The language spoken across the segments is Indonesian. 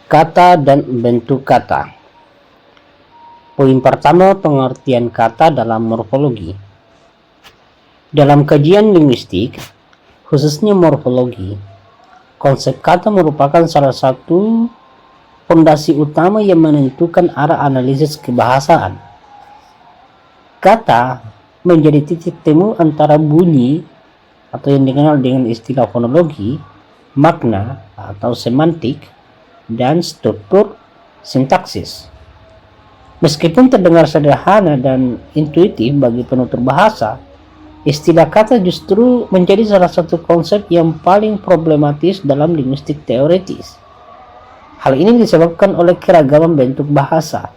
Kata dan bentuk kata. Poin pertama, pengertian kata dalam morfologi. Dalam kajian linguistik, khususnya morfologi, konsep kata merupakan salah satu fondasi utama yang menentukan arah analisis kebahasaan. Kata menjadi titik temu antara bunyi atau yang dikenal dengan istilah fonologi, makna atau semantik, dan struktur sintaksis. Meskipun terdengar sederhana dan intuitif bagi penutur bahasa, istilah kata justru menjadi salah satu konsep yang paling problematis dalam linguistik teoritis. Hal ini disebabkan oleh keragaman bentuk bahasa,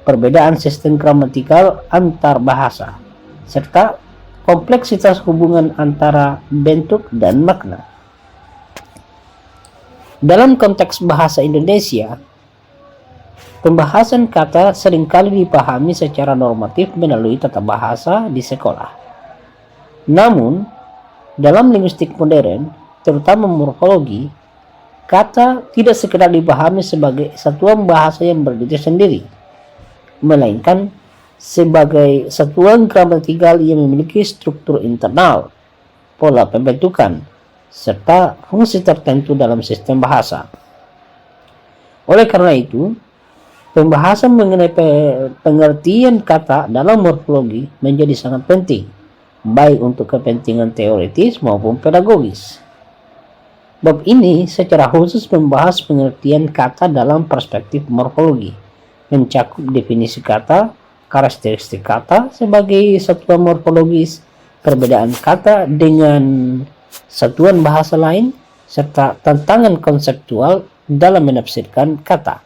perbedaan sistem gramatikal antar bahasa, serta kompleksitas hubungan antara bentuk dan makna. Dalam konteks bahasa Indonesia, pembahasan kata seringkali dipahami secara normatif melalui tata bahasa di sekolah. Namun, dalam linguistik modern, terutama morfologi, kata tidak sekedar dipahami sebagai satuan bahasa yang berdiri sendiri, melainkan sebagai satuan gramatikal yang memiliki struktur internal, pola pembentukan, serta fungsi tertentu dalam sistem bahasa. Oleh karena itu, pembahasan mengenai pengertian kata dalam morfologi menjadi sangat penting, baik untuk kepentingan teoritis maupun pedagogis. Bab ini secara khusus membahas pengertian kata dalam perspektif morfologi, mencakup definisi kata, karakteristik kata sebagai satuan morfologis, perbedaan kata dengan satuan bahasa lain, serta tantangan konseptual dalam menafsirkan kata.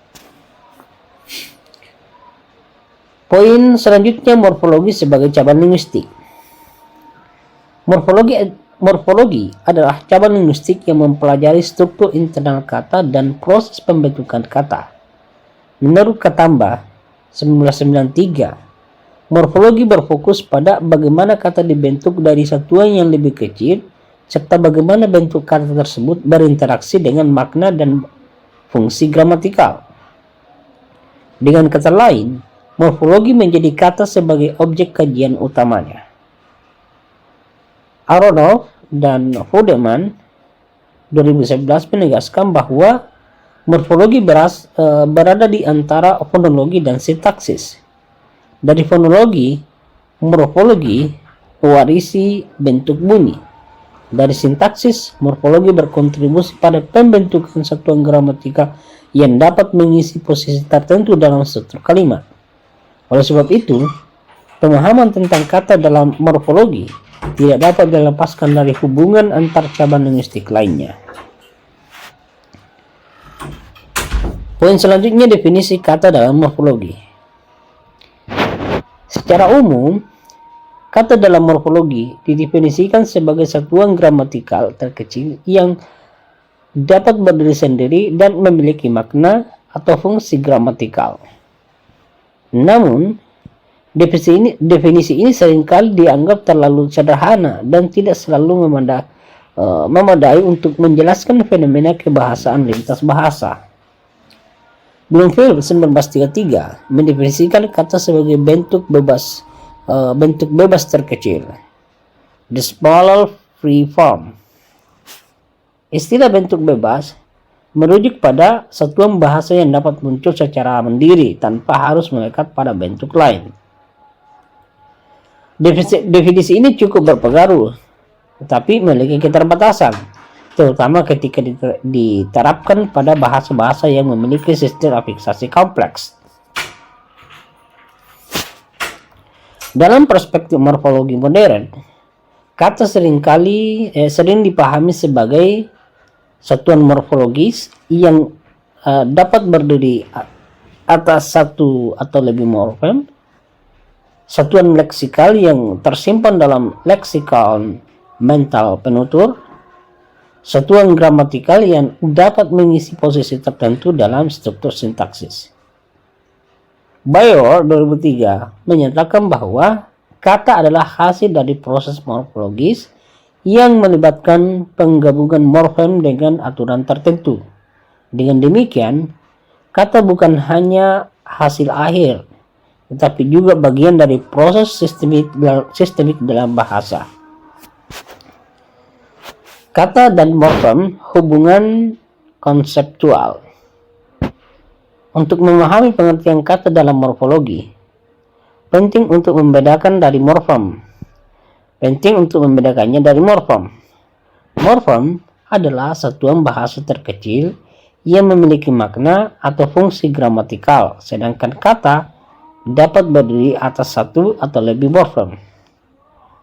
Poin selanjutnya, morfologi sebagai cabang linguistik. Morfologi adalah cabang linguistik yang mempelajari struktur internal kata dan proses pembentukan kata. Menurut Katamba 1993, morfologi berfokus pada bagaimana kata dibentuk dari satuan yang lebih kecil, serta bagaimana bentuk kata tersebut berinteraksi dengan makna dan fungsi gramatikal. Dengan kata lain, morfologi menjadi kata sebagai objek kajian utamanya. Aronoff dan Vodeman 2011 menegaskan bahwa morfologi berada di antara fonologi dan sintaksis. Dari fonologi, morfologi mewarisi bentuk bunyi. Dari sintaksis, morfologi berkontribusi pada pembentukan satuan gramatikal yang dapat mengisi posisi tertentu dalam struktur kalimat. Oleh sebab itu, pemahaman tentang kata dalam morfologi tidak dapat dilepaskan dari hubungan antar cabang linguistik lainnya. Poin selanjutnya, definisi kata dalam morfologi. Secara umum, kata dalam morfologi didefinisikan sebagai satuan gramatikal terkecil yang dapat berdiri sendiri dan memiliki makna atau fungsi gramatikal. Namun, definisi ini seringkali dianggap terlalu sederhana dan tidak selalu memadai untuk menjelaskan fenomena kebahasaan lintas bahasa. Bloomfield 1933 mendefinisikan kata sebagai bentuk bebas terkecil, the small free form. Istilah bentuk bebas merujuk pada satuan bahasa yang dapat muncul secara mandiri tanpa harus melekat pada bentuk lain. Definisi ini cukup berpengaruh, tetapi memiliki keterbatasan, terutama ketika diterapkan pada bahasa-bahasa yang memiliki sistem afiksasi kompleks. Dalam perspektif morfologi modern, kata sering dipahami sebagai satuan morfologis yang dapat berdiri atas satu atau lebih morfem, satuan leksikal yang tersimpan dalam leksikal mental penutur, satuan gramatikal yang dapat mengisi posisi tertentu dalam struktur sintaksis. Bayor 2003 menyatakan bahwa kata adalah hasil dari proses morfologis yang melibatkan penggabungan morfem dengan aturan tertentu. Dengan demikian, Kata bukan hanya hasil akhir, tetapi juga bagian dari proses sistemik dalam bahasa. Kata dan morfem hubungan konseptual. Untuk memahami pengertian kata dalam morfologi, penting untuk membedakan dari morfem. Penting untuk membedakannya dari morfem. Morfem adalah satuan bahasa terkecil yang memiliki makna atau fungsi gramatikal, sedangkan kata dapat berdiri atas satu atau lebih morfem.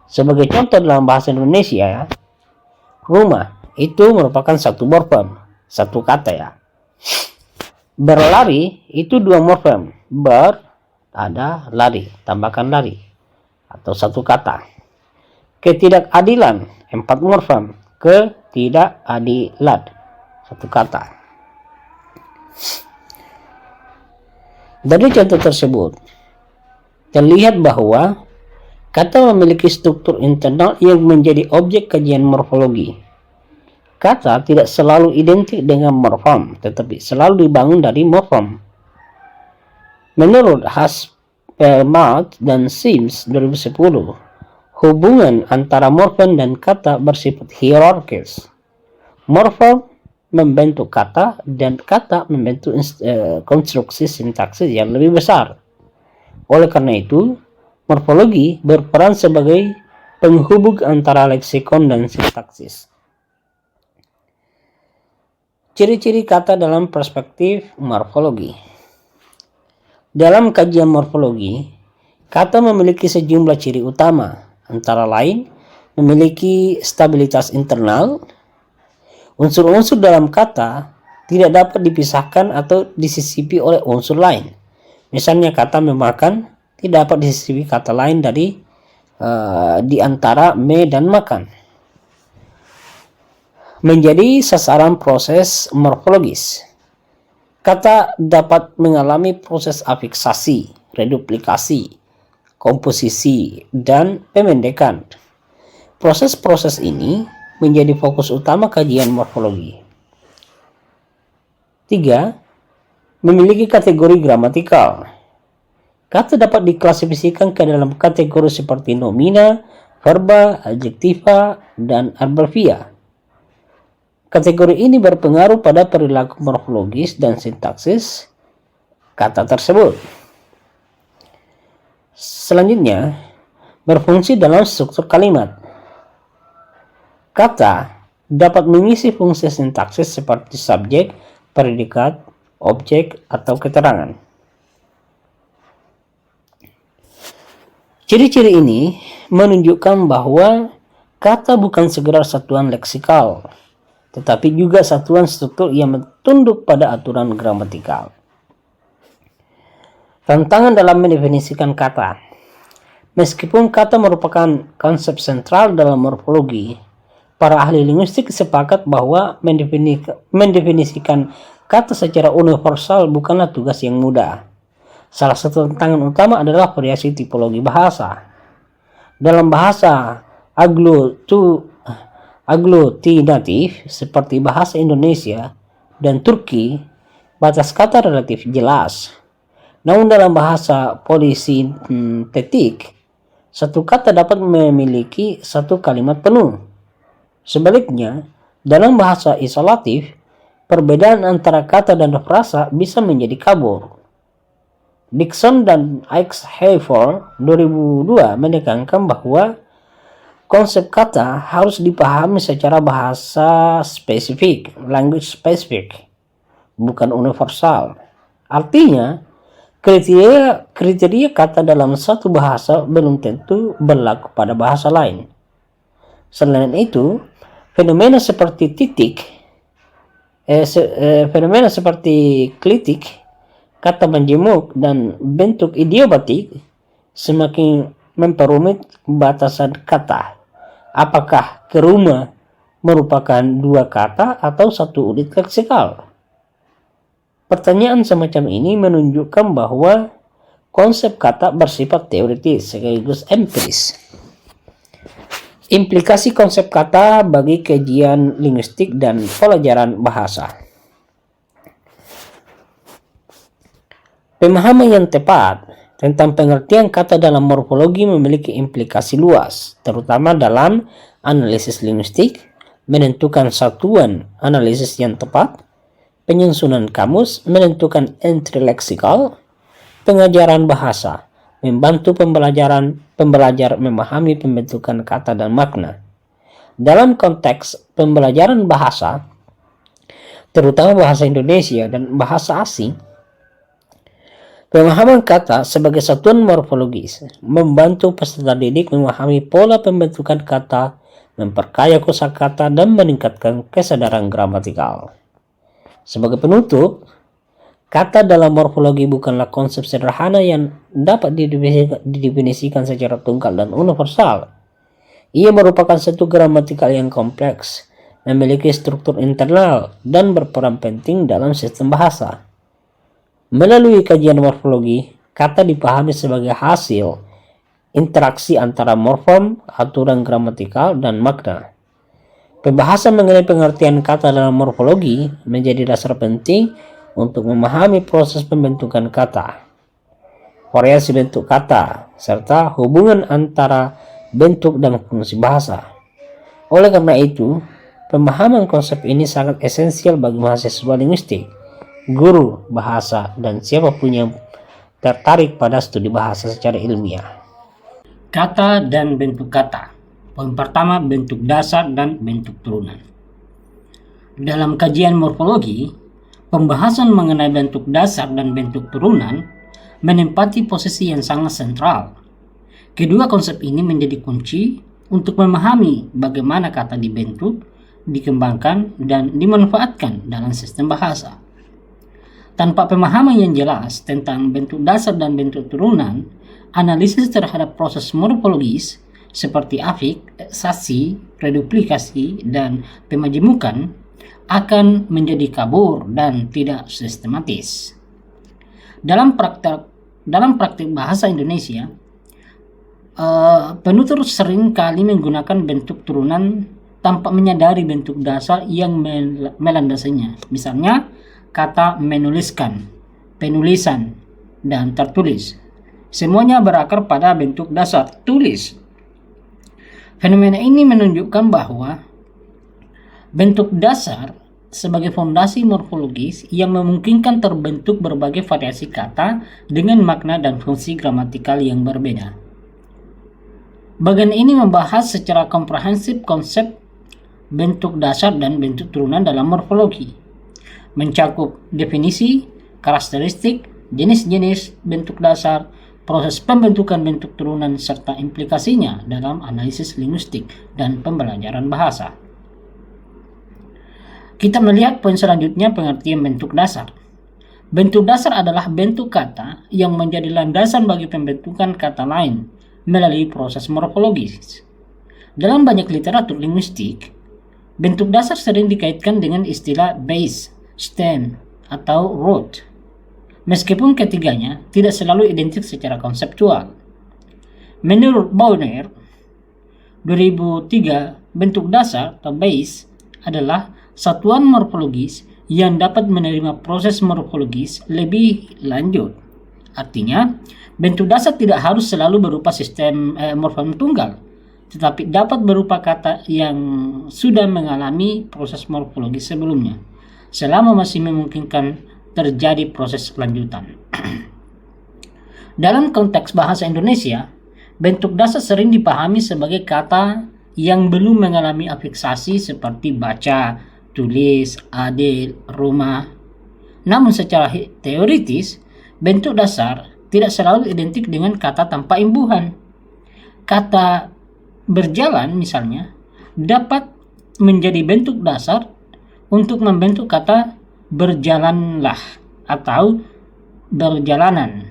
Sebagai contoh dalam bahasa Indonesia, rumah itu merupakan satu morfem, satu kata ya. Berlari itu dua morfem, ber ada lari, tambahkan lari, atau satu kata. Ketidakadilan, empat morfem, ketidakadilan, satu kata. Dari contoh tersebut, terlihat bahwa kata memiliki struktur internal yang menjadi objek kajian morfologi. Kata tidak selalu identik dengan morfem, tetapi selalu dibangun dari morfem. Menurut Haspelmath dan Sims 2010, hubungan antara morfem dan kata bersifat hierarkis. Morfem membentuk kata dan kata membentuk konstruksi sintaksis yang lebih besar. Oleh karena itu, morfologi berperan sebagai penghubung antara leksikon dan sintaksis. Ciri-ciri kata dalam perspektif morfologi. Dalam kajian morfologi, kata memiliki sejumlah ciri utama, antara lain memiliki stabilitas internal. Unsur-unsur dalam kata tidak dapat dipisahkan atau disisipi oleh unsur lain. Misalnya kata memakan tidak dapat disisipi kata lain dari di antara me dan makan. Menjadi sasaran proses morfologis. Kata dapat mengalami proses afiksasi, reduplikasi, komposisi, dan pemendekan. Proses-proses ini menjadi fokus utama kajian morfologi. 3. Memiliki kategori gramatikal. Kata dapat diklasifikasikan ke dalam kategori seperti nomina, verba, adjektiva, dan adverbia. Kategori ini berpengaruh pada perilaku morfologis dan sintaksis kata tersebut. Selanjutnya, berfungsi dalam struktur kalimat. Kata dapat mengisi fungsi sintaksis seperti subjek, predikat, objek, atau keterangan. Ciri-ciri ini menunjukkan bahwa kata bukan sekedar satuan leksikal, tetapi juga satuan struktur yang tunduk pada aturan gramatikal. Tantangan dalam mendefinisikan kata. Meskipun kata merupakan konsep sentral dalam morfologi, para ahli linguistik sepakat bahwa mendefinisikan kata secara universal bukanlah tugas yang mudah. Salah satu tantangan utama adalah variasi tipologi bahasa. Dalam bahasa aglutinatif seperti bahasa Indonesia dan Turki, batas kata relatif jelas. Namun dalam bahasa polisintetik, satu kata dapat memiliki satu kalimat penuh. Sebaliknya, dalam bahasa isolatif, perbedaan antara kata dan frasa bisa menjadi kabur. Dixon dan Eichhofer 2002 menekankan bahwa konsep kata harus dipahami secara bahasa spesifik, language specific, bukan universal. Artinya, kriteria kata dalam satu bahasa belum tentu berlaku pada bahasa lain. Selain itu, fenomena seperti klitik, kata menjemuk, dan bentuk idiomatik semakin memperumit batasan kata. Apakah ke rumah merupakan dua kata atau satu unit leksikal? Pertanyaan semacam ini menunjukkan bahwa konsep kata bersifat teoritis sekaligus empiris. Implikasi konsep kata bagi kajian linguistik dan pelajaran bahasa. Pemahaman yang tepat tentang pengertian kata dalam morfologi memiliki implikasi luas, terutama dalam analisis linguistik, menentukan satuan analisis yang tepat, penyusunan kamus, menentukan entry leksikal, pengajaran bahasa, membantu pembelajar memahami pembentukan kata dan makna. Dalam konteks pembelajaran bahasa, terutama bahasa Indonesia dan bahasa asing, pemahaman kata sebagai satuan morfologis membantu peserta didik memahami pola pembentukan kata, memperkaya kosakata, dan meningkatkan kesadaran gramatikal. Sebagai penutup, kata dalam morfologi bukanlah konsep sederhana yang dapat didefinisikan secara tunggal dan universal. Ia merupakan satu gramatikal yang kompleks, memiliki struktur internal, dan berperan penting dalam sistem bahasa. Melalui kajian morfologi, kata dipahami sebagai hasil interaksi antara morfem, aturan gramatikal, dan makna. Pembahasan mengenai pengertian kata dalam morfologi menjadi dasar penting untuk memahami proses pembentukan kata, variasi bentuk kata, serta hubungan antara bentuk dan fungsi bahasa. Oleh karena itu, pemahaman konsep ini sangat esensial bagi mahasiswa linguistik, guru bahasa, dan siapapun yang tertarik pada studi bahasa secara ilmiah. Kata dan bentuk kata. Poin pertama, bentuk dasar dan bentuk turunan. Dalam kajian morfologi, pembahasan mengenai bentuk dasar dan bentuk turunan menempati posisi yang sangat sentral. Kedua konsep ini menjadi kunci untuk memahami bagaimana kata dibentuk, dikembangkan, dan dimanfaatkan dalam sistem bahasa. Tanpa pemahaman yang jelas tentang bentuk dasar dan bentuk turunan, analisis terhadap proses morfologis seperti afiksasi, reduplikasi, dan pemajemukan akan menjadi kabur dan tidak sistematis. Dalam praktik bahasa Indonesia, penutur sering kali menggunakan bentuk turunan tanpa menyadari bentuk dasar yang melandasinya. Misalnya, kata menuliskan, penulisan, dan tertulis. Semuanya berakar pada bentuk dasar tulis. Fenomena ini menunjukkan bahwa bentuk dasar sebagai fondasi morfologis yang memungkinkan terbentuk berbagai variasi kata dengan makna dan fungsi gramatikal yang berbeda. Bagian ini membahas secara komprehensif konsep bentuk dasar dan bentuk turunan dalam morfologi, mencakup definisi, karakteristik, jenis-jenis bentuk dasar, proses pembentukan bentuk turunan, serta implikasinya dalam analisis linguistik dan pembelajaran bahasa. Kita melihat poin selanjutnya, pengertian bentuk dasar. Bentuk dasar adalah bentuk kata yang menjadi landasan bagi pembentukan kata lain melalui proses morfologis. Dalam banyak literatur linguistik, bentuk dasar sering dikaitkan dengan istilah base, stem, atau root. Meskipun ketiganya tidak selalu identik secara konseptual. Menurut Bonner, 2003, bentuk dasar atau base adalah satuan morfologis yang dapat menerima proses morfologis lebih lanjut. Artinya, bentuk dasar tidak harus selalu berupa sistem morfem tunggal, tetapi dapat berupa kata yang sudah mengalami proses morfologis sebelumnya, selama masih memungkinkan terjadi proses lanjutan. Dalam konteks bahasa Indonesia, bentuk dasar sering dipahami sebagai kata yang belum mengalami afiksasi seperti baca, tulis, adil, rumah. Namun secara teoritis, bentuk dasar tidak selalu identik dengan kata tanpa imbuhan. Kata berjalan misalnya dapat menjadi bentuk dasar untuk membentuk kata berjalanlah atau berjalanan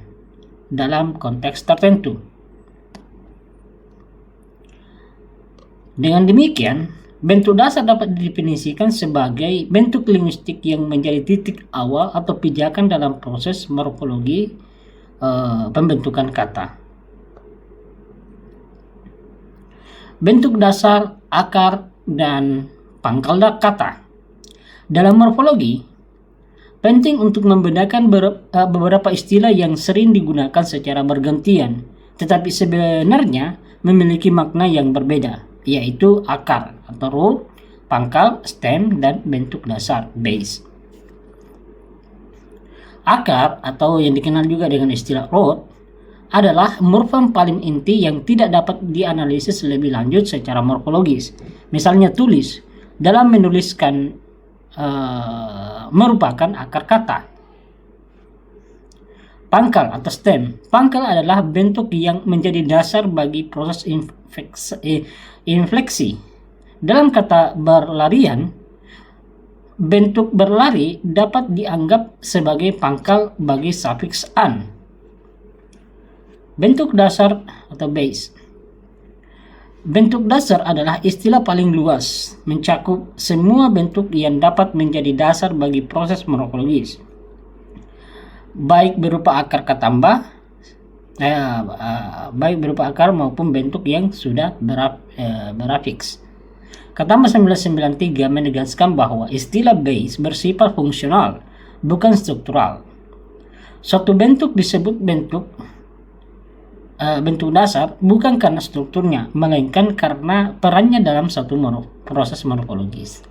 dalam konteks tertentu. Dengan demikian, bentuk dasar dapat didefinisikan sebagai bentuk linguistik yang menjadi titik awal atau pijakan dalam proses morfologi pembentukan kata. Bentuk dasar, akar, dan pangkal kata. Dalam morfologi, Penting untuk membedakan beberapa istilah yang sering digunakan secara bergantian, tetapi sebenarnya memiliki makna yang berbeda, yaitu akar atau root, pangkal, stem, dan bentuk dasar, base. Akar atau yang dikenal juga dengan istilah root adalah morfem paling inti yang tidak dapat dianalisis lebih lanjut secara morfologis. Misalnya tulis, dalam menuliskan merupakan akar kata. Pangkal atau stem. Pangkal adalah bentuk yang menjadi dasar bagi proses infleksi. Dalam kata berlarian, bentuk berlari dapat dianggap sebagai pangkal bagi sufiks an. Bentuk dasar atau base. Bentuk dasar adalah istilah paling luas, mencakup semua bentuk yang dapat menjadi dasar bagi proses morfologis, baik berupa akar ketambah, baik berupa akar maupun bentuk yang sudah berafiks. Katamba 1993 menegaskan bahwa istilah base bersifat fungsional, bukan struktural. Suatu bentuk disebut bentuk dasar bukan karena strukturnya, melainkan karena perannya dalam satu proses morfologis.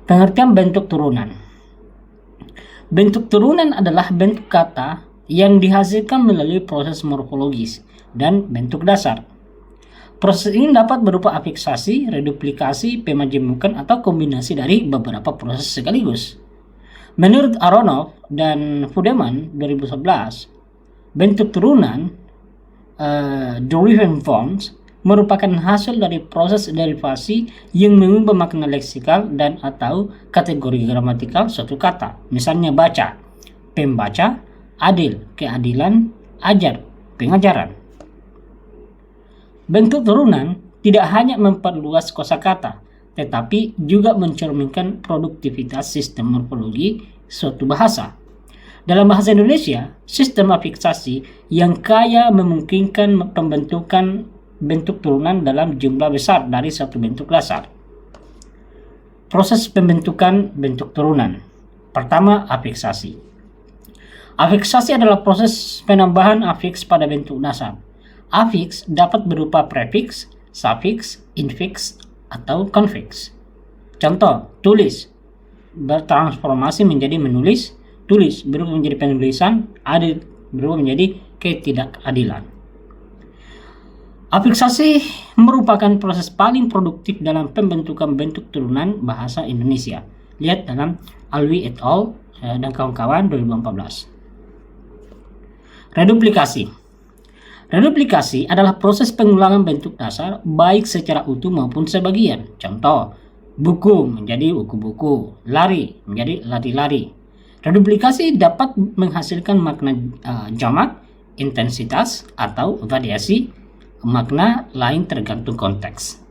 Pengertian bentuk turunan. Bentuk turunan adalah bentuk kata yang dihasilkan melalui proses morfologis dan bentuk dasar. Proses ini dapat berupa afiksasi, reduplikasi, pemajemukan, atau kombinasi dari beberapa proses sekaligus. Menurut Aronoff dan Fudeman 2011, bentuk turunan derivative forms merupakan hasil dari proses derivasi yang mengubah makna leksikal dan atau kategori gramatikal suatu kata. Misalnya baca, pembaca, adil, keadilan, ajar, pengajaran. Bentuk turunan tidak hanya memperluas kosakata, tetapi juga mencerminkan produktivitas sistem morfologi suatu bahasa. Dalam bahasa Indonesia, sistem afiksasi yang kaya memungkinkan pembentukan bentuk turunan dalam jumlah besar dari satu bentuk dasar. Proses pembentukan bentuk turunan. Pertama, afiksasi. Afiksasi adalah proses penambahan afiks pada bentuk dasar. Afiks dapat berupa prefiks, sufiks, infiks, atau konfiks. Contoh, tulis bertransformasi menjadi menulis, tulis berubah menjadi penulisan, adil berubah menjadi ketidakadilan. Afiksasi merupakan proses paling produktif dalam pembentukan bentuk turunan bahasa Indonesia. Lihat dalam Alwi et al. Dan kawan-kawan 2014. Reduplikasi. Reduplikasi adalah proses pengulangan bentuk dasar baik secara utuh maupun sebagian. Contoh, buku menjadi buku-buku, lari menjadi lari-lari. Reduplikasi dapat menghasilkan makna jamak, intensitas, atau variasi makna lain tergantung konteks.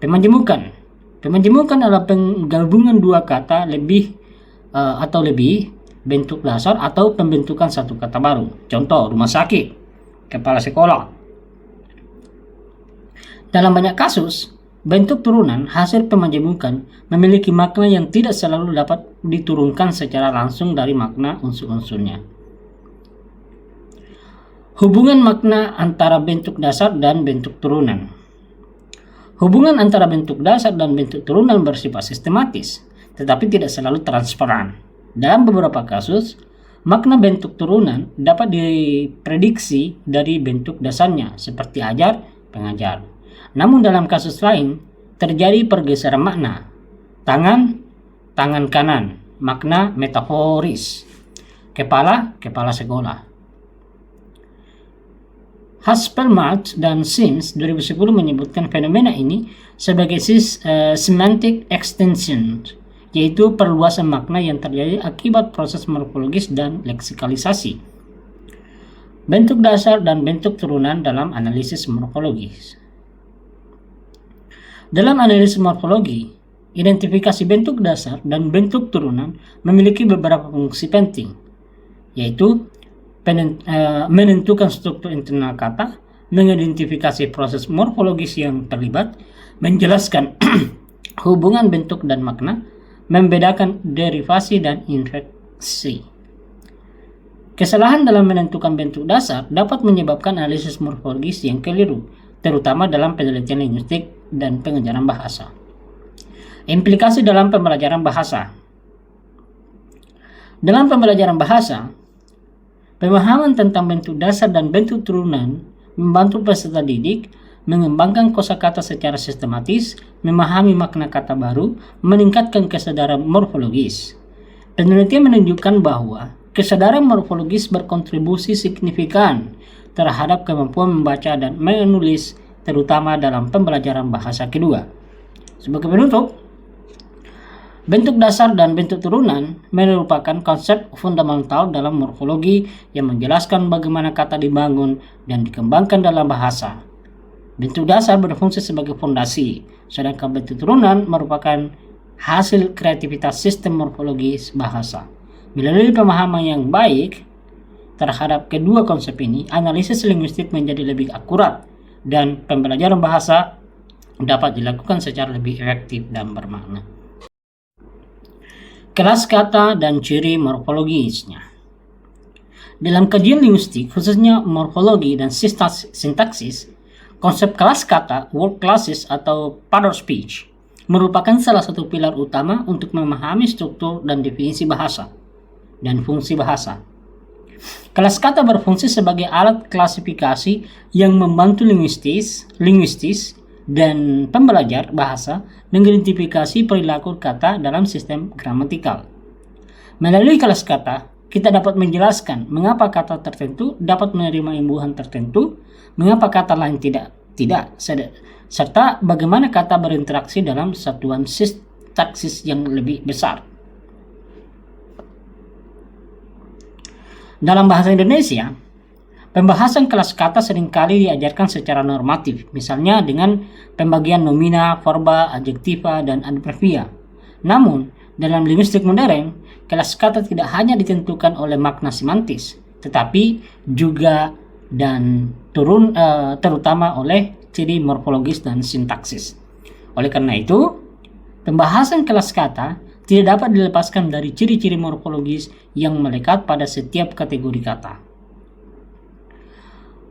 Pemajemukan. Pemajemukan adalah penggabungan dua kata lebih atau lebih bentuk dasar atau pembentukan satu kata baru. Contoh, rumah sakit, kepala sekolah. Dalam banyak kasus, bentuk turunan hasil pemajemukan memiliki makna yang tidak selalu dapat diturunkan secara langsung dari makna unsur-unsurnya. Hubungan makna antara bentuk dasar dan bentuk turunan. Hubungan antara bentuk dasar dan bentuk turunan bersifat sistematis, tetapi tidak selalu transparan. Dalam beberapa kasus, makna bentuk turunan dapat diprediksi dari bentuk dasarnya, seperti ajar, pengajar. Namun dalam kasus lain, terjadi pergeseran makna. Tangan, tangan kanan, makna metaforis. Kepala, kepala sekolah. Haspelmath dan Sims 2010 menyebutkan fenomena ini sebagai semantic extension, yaitu perluasan makna yang terjadi akibat proses morfologis dan leksikalisasi. Bentuk dasar dan bentuk turunan dalam analisis morfologis. Dalam analisis morfologi, identifikasi bentuk dasar dan bentuk turunan memiliki beberapa fungsi penting, yaitu menentukan struktur internal kata, mengidentifikasi proses morfologis yang terlibat, menjelaskan hubungan bentuk dan makna, membedakan derivasi dan infleksi. Kesalahan dalam menentukan bentuk dasar dapat menyebabkan analisis morfologis yang keliru, terutama dalam penelitian linguistik dan pengajaran bahasa. Implikasi dalam pembelajaran bahasa. Dalam pembelajaran bahasa, pemahaman tentang bentuk dasar dan bentuk turunan membantu peserta didik mengembangkan kosakata secara sistematis, memahami makna kata baru, meningkatkan kesadaran morfologis. Penelitian menunjukkan bahwa kesadaran morfologis berkontribusi signifikan terhadap kemampuan membaca dan menulis, terutama dalam pembelajaran bahasa kedua. Sebagai penutup, bentuk dasar dan bentuk turunan merupakan konsep fundamental dalam morfologi yang menjelaskan bagaimana kata dibangun dan dikembangkan dalam bahasa. Bentuk dasar berfungsi sebagai fondasi, sedangkan bentuk turunan merupakan hasil kreativitas sistem morfologis bahasa. Melalui pemahaman yang baik terhadap kedua konsep ini, analisis linguistik menjadi lebih akurat dan pembelajaran bahasa dapat dilakukan secara lebih efektif dan bermakna. Kelas kata dan ciri morfologisnya. Dalam kajian linguistik, khususnya morfologi dan sintaksis, konsep kelas kata, word classes atau part of speech, merupakan salah satu pilar utama untuk memahami struktur dan definisi bahasa dan fungsi bahasa. Kelas kata berfungsi sebagai alat klasifikasi yang membantu linguistis dan pembelajar bahasa mengidentifikasi perilaku kata dalam sistem gramatikal. Melalui kelas kata, kita dapat menjelaskan mengapa kata tertentu dapat menerima imbuhan tertentu, mengapa kata lain tidak, serta bagaimana kata berinteraksi dalam satuan sintaksis yang lebih besar. Dalam bahasa Indonesia, pembahasan kelas kata seringkali diajarkan secara normatif, misalnya dengan pembagian nomina, verba, adjektiva, dan adverbia. Namun, dalam linguistik modern, kelas kata tidak hanya ditentukan oleh makna semantis, tetapi juga terutama oleh ciri morfologis dan sintaksis. Oleh karena itu, pembahasan kelas kata tidak dapat dilepaskan dari ciri-ciri morfologis yang melekat pada setiap kategori kata.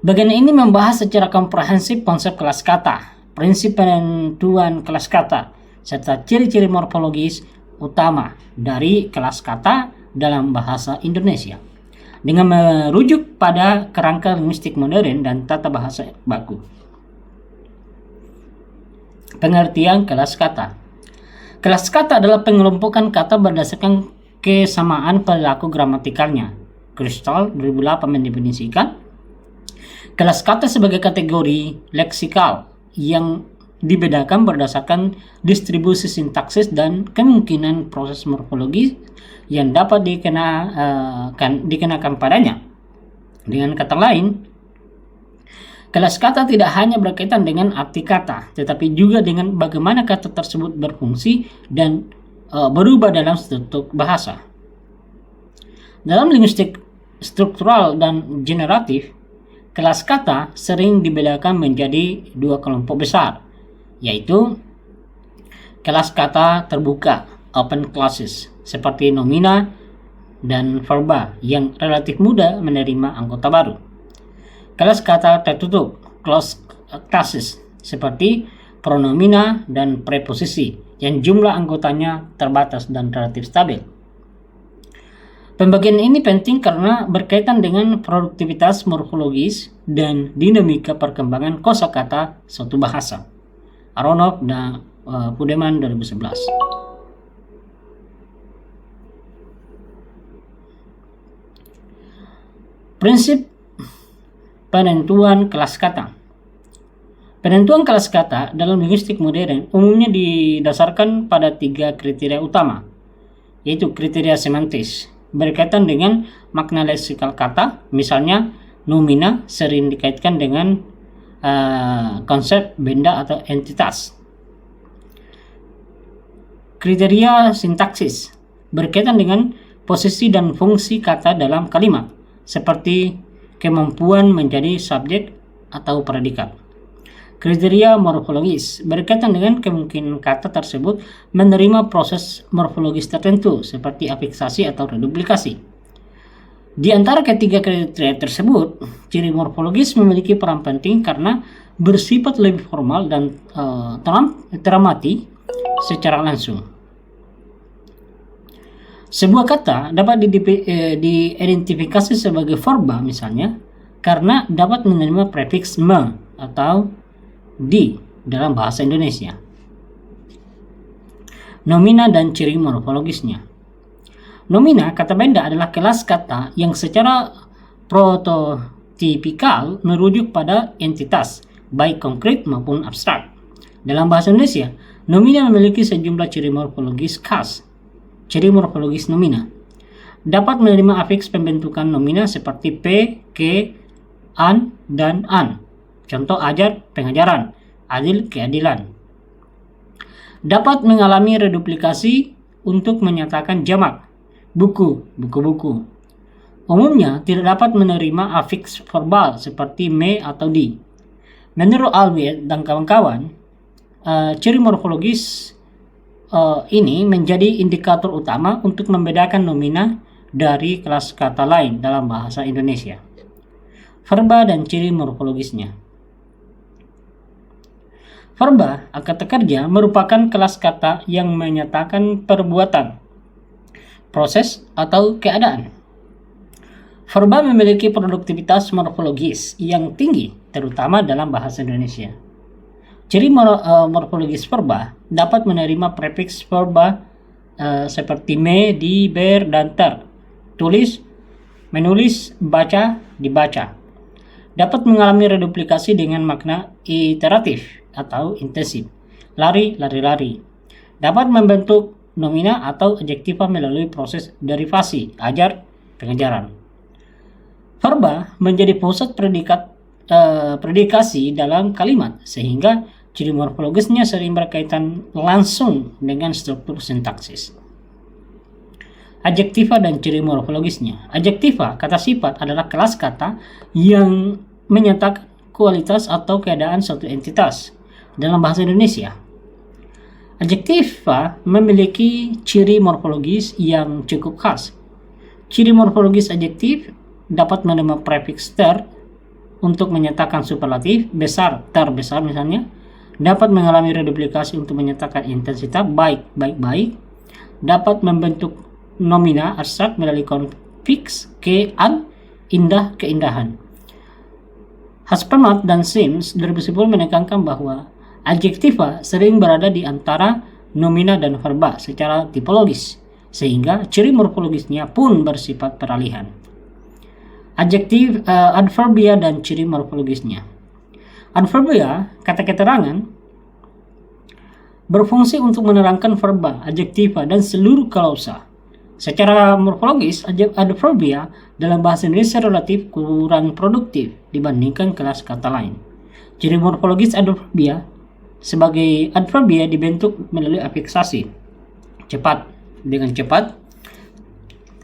Bagian ini membahas secara komprehensif konsep kelas kata, prinsip penentuan kelas kata, serta ciri-ciri morfologis utama dari kelas kata dalam bahasa Indonesia, dengan merujuk pada kerangka linguistik modern dan tata bahasa baku. Pengertian kelas kata. Kelas kata adalah pengelompokan kata berdasarkan kesamaan perilaku gramatikalnya. Crystal 2008 mendefinisikan kelas kata sebagai kategori leksikal yang dibedakan berdasarkan distribusi sintaksis dan kemungkinan proses morfologi yang dapat dikenakan padanya. Dengan kata lain, kelas kata tidak hanya berkaitan dengan arti kata, tetapi juga dengan bagaimana kata tersebut berfungsi dan berubah dalam struktur bahasa. Dalam linguistik struktural dan generatif, kelas kata sering dibedakan menjadi dua kelompok besar, yaitu kelas kata terbuka, open classes, seperti nomina dan verba yang relatif mudah menerima anggota baru. Kelas kata tertutup, closed classes, seperti pronomina dan preposisi yang jumlah anggotanya terbatas dan relatif stabil. Pembagian ini penting karena berkaitan dengan produktivitas morfologis dan dinamika perkembangan kosakata suatu bahasa. Aronov dan Budeman 2011. Prinsip penentuan kelas kata. Penentuan kelas kata dalam linguistik modern umumnya didasarkan pada 3 kriteria utama, yaitu kriteria semantis, berkaitan dengan makna leksikal kata, misalnya nomina sering dikaitkan dengan konsep benda atau entitas. Kriteria sintaksis, berkaitan dengan posisi dan fungsi kata dalam kalimat, seperti kemampuan menjadi subjek atau predikat. Kriteria morfologis berkaitan dengan kemungkinan kata tersebut menerima proses morfologis tertentu seperti afiksasi atau reduplikasi. Di antara ketiga kriteria tersebut, ciri morfologis memiliki peran penting karena bersifat lebih formal dan teramati secara langsung. Sebuah kata dapat diidentifikasi sebagai verba misalnya karena dapat menerima prefiks me atau di dalam bahasa Indonesia. Nomina dan ciri morfologisnya. Nomina, kata benda, adalah kelas kata yang secara prototipikal merujuk pada entitas, baik konkret maupun abstrak. Dalam bahasa Indonesia, nomina memiliki sejumlah ciri morfologis khas. Ciri morfologis nomina dapat menerima afiks pembentukan nomina seperti p, ke, an, dan an. Contoh ajar, pengajaran, adil, keadilan. Dapat mengalami reduplikasi untuk menyatakan jamak, buku, buku-buku. Umumnya tidak dapat menerima afiks verbal seperti me atau di. Menurut Alwiet dan kawan-kawan, ciri morfologis ini menjadi indikator utama untuk membedakan nomina dari kelas kata lain dalam bahasa Indonesia. Verba dan ciri morfologisnya. Verba, kata kerja, merupakan kelas kata yang menyatakan perbuatan, proses, atau keadaan. Verba memiliki produktivitas morfologis yang tinggi, terutama dalam bahasa Indonesia. Ciri morfologis verba dapat menerima prefiks verba seperti me, di, ber, dan ter. Tulis, menulis, baca, dibaca. Dapat mengalami reduplikasi dengan makna iteratif atau intensif. Lari, lari-lari. Dapat membentuk nomina atau adjektiva melalui proses derivasi, ajar, pengajaran. Verba menjadi pusat predikasi dalam kalimat, sehingga ciri morfologisnya sering berkaitan langsung dengan struktur sintaksis. Adjektiva dan ciri morfologisnya. Adjektiva, kata sifat, adalah kelas kata yang menyatakan kualitas atau keadaan suatu entitas dalam bahasa Indonesia. Adjektiva memiliki ciri morfologis yang cukup khas. Ciri morfologis adjektif dapat menerima prefiks ter untuk menyatakan superlatif, besar, terbesar misalnya. Dapat mengalami reduplikasi untuk menyatakan intensitas, baik, baik-baik. Dapat membentuk nomina abstrak melalui konfiks, ke, an, indah, keindahan. Haspemat dan Sims 2010 menekankan bahwa adjektiva sering berada di antara nomina dan verba secara tipologis, sehingga ciri morfologisnya pun bersifat peralihan. Adjektif, adverbia dan ciri morfologisnya. Adverbia, kata keterangan, berfungsi untuk menerangkan verba, adjektiva, dan seluruh klausa. Secara morfologis, adverbia dalam bahasa Indonesia relatif kurang produktif dibandingkan kelas kata lain. Ciri morfologis adverbia sebagai adverbia dibentuk melalui afiksasi. Cepat, dengan cepat.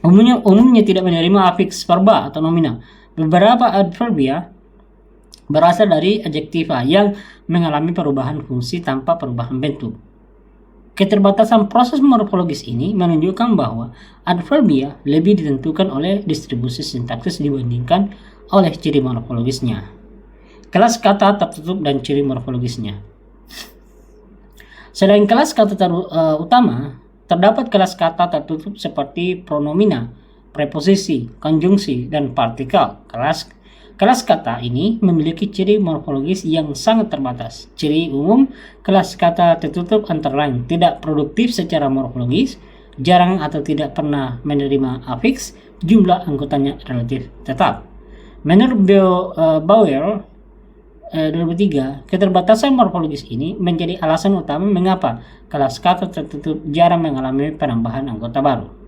Umumnya tidak menerima afiks verba atau nomina. Beberapa adverbia berasal dari adjektiva yang mengalami perubahan fungsi tanpa perubahan bentuk. Keterbatasan proses morfologis ini menunjukkan bahwa adverbia lebih ditentukan oleh distribusi sintaksis dibandingkan oleh ciri morfologisnya. Kelas kata tertutup dan ciri morfologisnya. Selain kelas kata utama, terdapat kelas kata tertutup seperti pronomina, preposisi, konjungsi, dan partikel. Kelas kata ini memiliki ciri morfologis yang sangat terbatas. Ciri umum kelas kata tertutup antara lain tidak produktif secara morfologis, jarang atau tidak pernah menerima afiks, jumlah anggotanya relatif tetap. Menurut Bauer 2003, keterbatasan morfologis ini menjadi alasan utama mengapa kelas kata tertutup jarang mengalami penambahan anggota baru.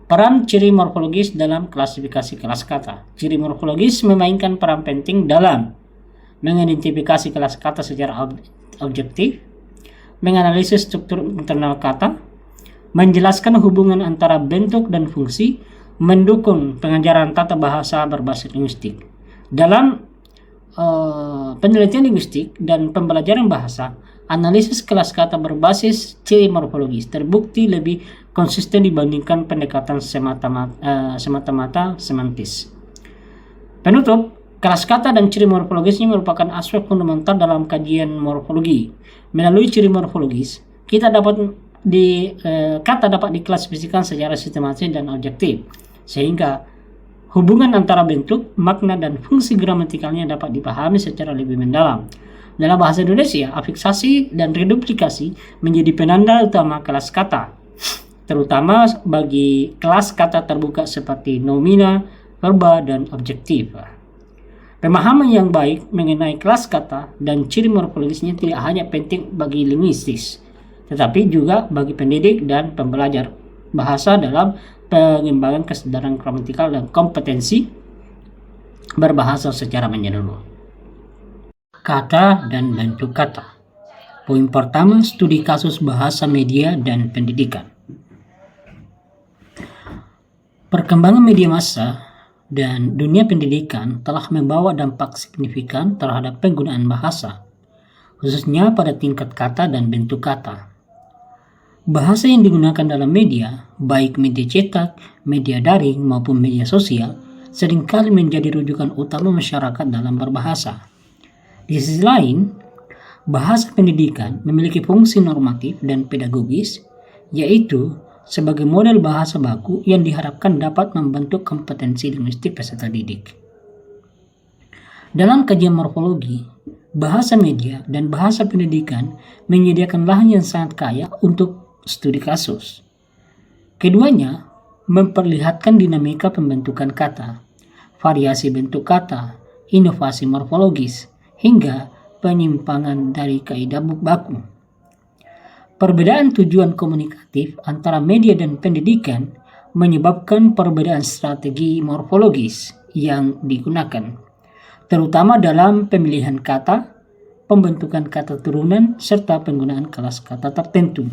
Peran ciri morfologis dalam klasifikasi kelas kata. Ciri morfologis memainkan peran penting dalam mengidentifikasi kelas kata secara objektif, menganalisis struktur internal kata, menjelaskan hubungan antara bentuk dan fungsi, mendukung pengajaran tata bahasa berbasis linguistik. Dalam penelitian linguistik dan pembelajaran bahasa, analisis kelas kata berbasis ciri morfologis terbukti lebih konsisten dibandingkan pendekatan semata-mata semantis. Penutup, kelas kata dan ciri morfologisnya merupakan aspek fundamental dalam kajian morfologi. Melalui ciri morfologis, kata dapat diklasifikasikan secara sistematis dan objektif, sehingga hubungan antara bentuk, makna, dan fungsi gramatikalnya dapat dipahami secara lebih mendalam. Dalam bahasa Indonesia, afiksasi dan reduplikasi menjadi penanda utama kelas kata, terutama bagi kelas kata terbuka seperti nomina, verba, dan objektif. Pemahaman yang baik mengenai kelas kata dan ciri morfologisnya tidak hanya penting bagi linguistis, tetapi juga bagi pendidik dan pembelajar bahasa dalam pengembangan kesadaran gramatikal dan kompetensi berbahasa secara menyeluruh. Kata dan bentuk kata. Poin pertama, studi kasus bahasa media dan pendidikan. Perkembangan media massa dan dunia pendidikan telah membawa dampak signifikan terhadap penggunaan bahasa, khususnya pada tingkat kata dan bentuk kata. Bahasa yang digunakan dalam media, baik media cetak, media daring, maupun media sosial, seringkali menjadi rujukan utama masyarakat dalam berbahasa. Di sisi lain, bahasa pendidikan memiliki fungsi normatif dan pedagogis, yaitu sebagai model bahasa baku yang diharapkan dapat membentuk kompetensi linguistik peserta didik. Dalam kajian morfologi, bahasa media dan bahasa pendidikan menyediakan lahan yang sangat kaya untuk studi kasus. Keduanya memperlihatkan dinamika pembentukan kata, variasi bentuk kata, inovasi morfologis, hingga penyimpangan dari kaidah baku. Perbedaan tujuan komunikatif antara media dan pendidikan menyebabkan perbedaan strategi morfologis yang digunakan, terutama dalam pemilihan kata, pembentukan kata turunan, serta penggunaan kelas kata tertentu.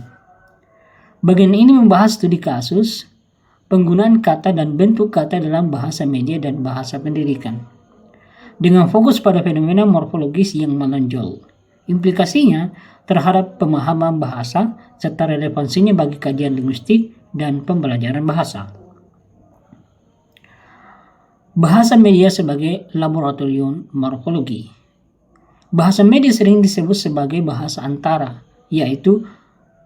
Bagian ini membahas studi kasus, penggunaan kata dan bentuk kata dalam bahasa media dan bahasa pendidikan, dengan fokus pada fenomena morfologis yang menonjol, implikasinya terhadap pemahaman bahasa, serta relevansinya bagi kajian linguistik dan pembelajaran bahasa. Bahasa media sebagai laboratorium morfologi. Bahasa media sering disebut sebagai bahasa antara, yaitu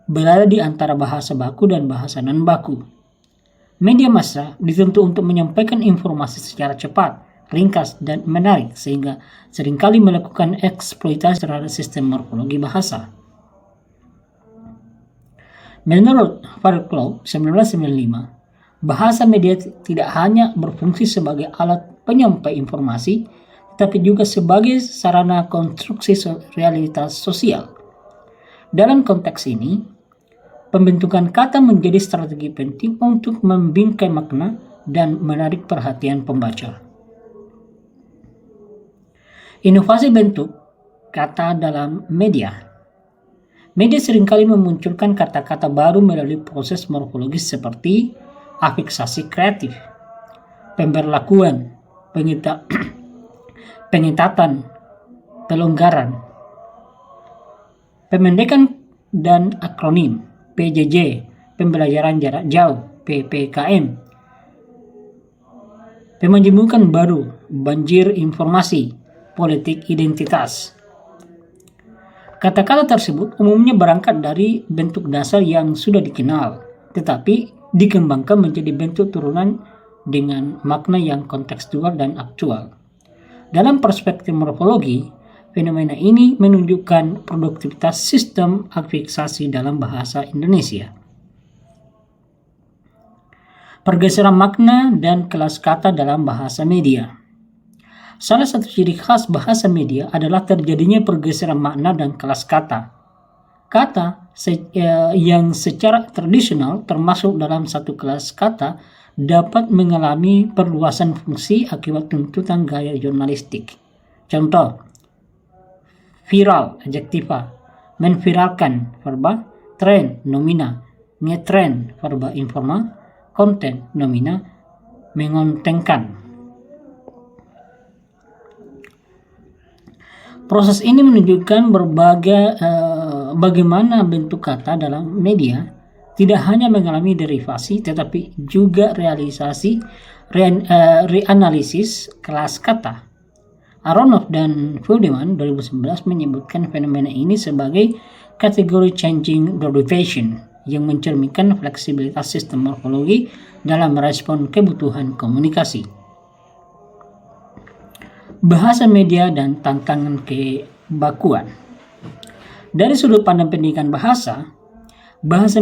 berada di antara bahasa baku dan bahasa non-baku. Media massa dituntut untuk menyampaikan informasi secara cepat, ringkas, dan menarik, sehingga seringkali melakukan eksploitasi terhadap sistem morfologi bahasa. Menurut Farclay 1995, bahasa media tidak hanya berfungsi sebagai alat penyampai informasi, tetapi juga sebagai sarana konstruksi realitas sosial. Dalam konteks ini, pembentukan kata menjadi strategi penting untuk membingkai makna dan menarik perhatian pembaca. Inovasi bentuk kata dalam media. Media seringkali memunculkan kata-kata baru melalui proses morfologis seperti afiksasi kreatif, pemberlakuan, pengetatan, pelonggaran, pemendekan dan akronim, PJJ, pembelajaran jarak jauh, PPKM, pemajemukan baru, banjir informasi, politik identitas. Kata-kata tersebut umumnya berangkat dari bentuk dasar yang sudah dikenal, tetapi dikembangkan menjadi bentuk turunan dengan makna yang kontekstual dan aktual. Dalam perspektif morfologi, fenomena ini menunjukkan produktivitas sistem afiksasi dalam bahasa Indonesia. Pergeseran makna dan kelas kata dalam bahasa media. Salah satu ciri khas bahasa media adalah terjadinya pergeseran makna dan kelas kata. Kata yang secara tradisional termasuk dalam satu kelas kata dapat mengalami perluasan fungsi akibat tuntutan gaya jurnalistik. Contoh, viral, adjektiva, menviralkan, verba, tren, nomina, ngetren, verba informal, konten, nomina, mengontengkan. Proses ini menunjukkan bagaimana bentuk kata dalam media tidak hanya mengalami derivasi tetapi juga reanalisis kelas kata. Aronoff dan Friedemann 2011 menyebutkan fenomena ini sebagai kategori changing derivation yang mencerminkan fleksibilitas sistem morfologi dalam merespon kebutuhan komunikasi. Bahasa media dan tantangan kebakuan. Dari sudut pandang pendidikan bahasa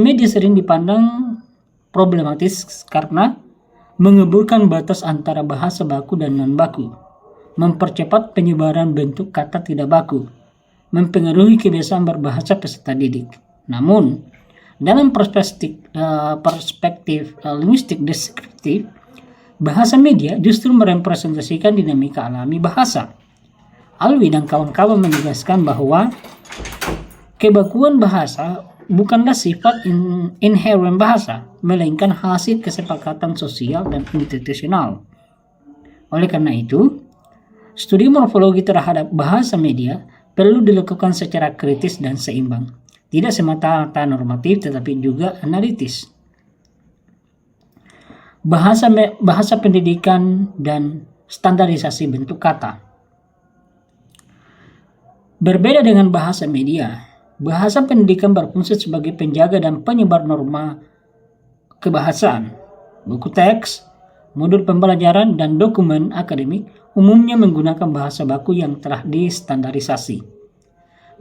media sering dipandang problematis karena mengeburkan batas antara bahasa baku dan non-baku, mempercepat penyebaran bentuk kata tidak baku, mempengaruhi kebiasaan berbahasa peserta didik. Namun, dalam perspektif linguistik deskriptif, bahasa media justru merepresentasikan dinamika alami bahasa. Alwi dan kawan-kawan menegaskan bahwa kebakuan bahasa bukanlah sifat inherent bahasa, melainkan hasil kesepakatan sosial dan institusional. Oleh karena itu, studi morfologi terhadap bahasa media perlu dilakukan secara kritis dan seimbang, tidak semata-mata normatif tetapi juga analitis. Bahasa pendidikan dan standarisasi bentuk kata. Berbeda dengan bahasa media, bahasa pendidikan berfungsi sebagai penjaga dan penyebar norma kebahasaan. Buku teks, modul pembelajaran, dan dokumen akademik umumnya menggunakan bahasa baku yang telah distandarisasi.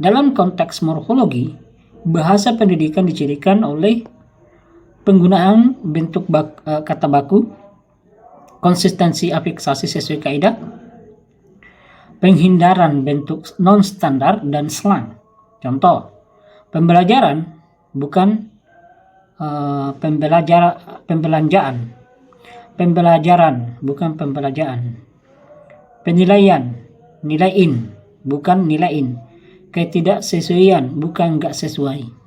Dalam konteks morfologi, bahasa pendidikan dicirikan oleh penggunaan bentuk kata baku, konsistensi afiksasi sesuai kaidah, penghindaran bentuk non-standar, dan slang. Contoh, pembelajaran bukan pembelajaran bukan pembelajaran, penilaian, nilaiin bukan nilaiin, ketidaksesuaian bukan nggak sesuai.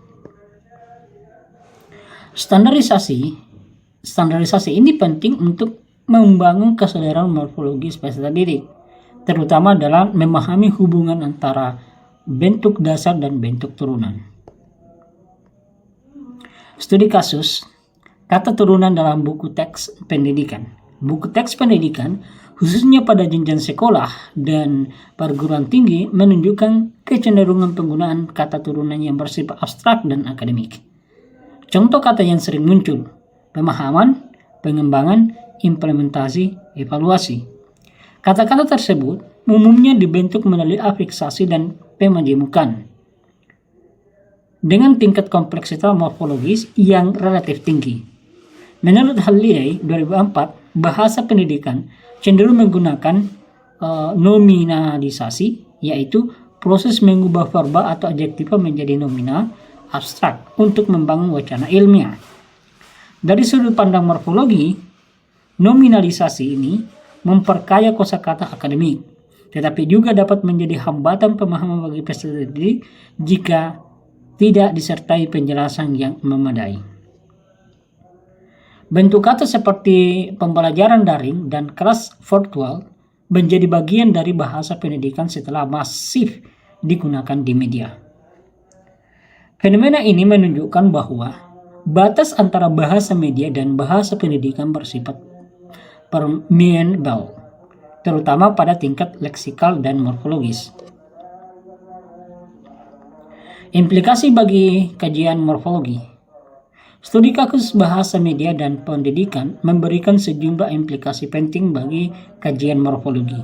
Standarisasi ini penting untuk membangun kesadaran morfologis peserta didik, terutama dalam memahami hubungan antara bentuk dasar dan bentuk turunan. Studi kasus kata turunan dalam buku teks pendidikan. Buku teks pendidikan, khususnya pada jenjang sekolah dan perguruan tinggi, menunjukkan kecenderungan penggunaan kata turunan yang bersifat abstrak dan akademik. Contoh kata yang sering muncul: pemahaman, pengembangan, implementasi, evaluasi. Kata-kata tersebut umumnya dibentuk melalui afiksasi dan pemajemukan dengan tingkat kompleksitas morfologis yang relatif tinggi. Menurut Halliday 2004, bahasa pendidikan cenderung menggunakan nominalisasi, yaitu proses mengubah verba atau adjektiva menjadi nominal abstrak untuk membangun wacana ilmiah. Dari sudut pandang morfologi, nominalisasi ini memperkaya kosakata akademik, tetapi juga dapat menjadi hambatan pemahaman bagi peserta didik jika tidak disertai penjelasan yang memadai. Bentuk kata seperti pembelajaran daring dan kelas virtual menjadi bagian dari bahasa pendidikan setelah masif digunakan di media. Fenomena ini menunjukkan bahwa batas antara bahasa media dan bahasa pendidikan bersifat permeable, terutama pada tingkat leksikal dan morfologis. Implikasi bagi kajian morfologi. Studi kasus bahasa media dan pendidikan memberikan sejumlah implikasi penting bagi kajian morfologi.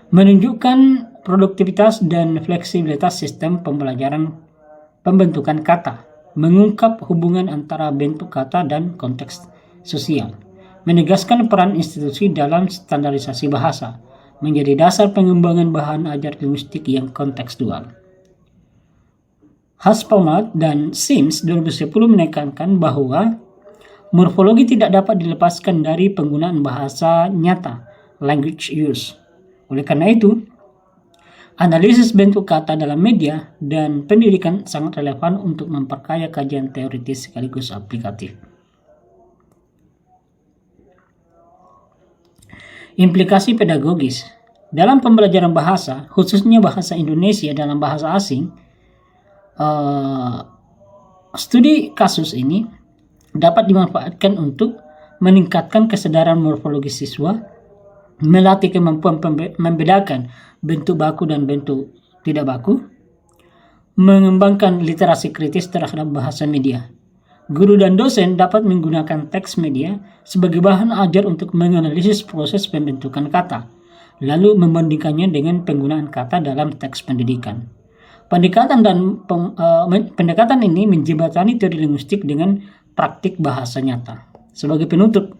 Menunjukkan produktivitas dan fleksibilitas sistem pembentukan kata, mengungkap hubungan antara bentuk kata dan konteks sosial, menegaskan peran institusi dalam standarisasi bahasa, menjadi dasar pengembangan bahan ajar linguistik yang kontekstual. Haspelmath dan Sims 2010 menekankan bahwa morfologi tidak dapat dilepaskan dari penggunaan bahasa nyata, language use. Oleh karena itu, analisis bentuk kata dalam media dan pendidikan sangat relevan untuk memperkaya kajian teoritis sekaligus aplikatif. Implikasi pedagogis. Dalam pembelajaran bahasa, khususnya bahasa Indonesia dalam bahasa asing, studi kasus ini dapat dimanfaatkan untuk meningkatkan kesadaran morfologi siswa, melatih kemampuan membedakan bentuk baku dan bentuk tidak baku, mengembangkan literasi kritis terhadap bahasa media. Guru dan dosen dapat menggunakan teks media sebagai bahan ajar untuk menganalisis proses pembentukan kata, lalu membandingkannya dengan penggunaan kata dalam teks pendidikan. Pendekatan ini menjembatani teori linguistik dengan praktik bahasa nyata. Sebagai penutup,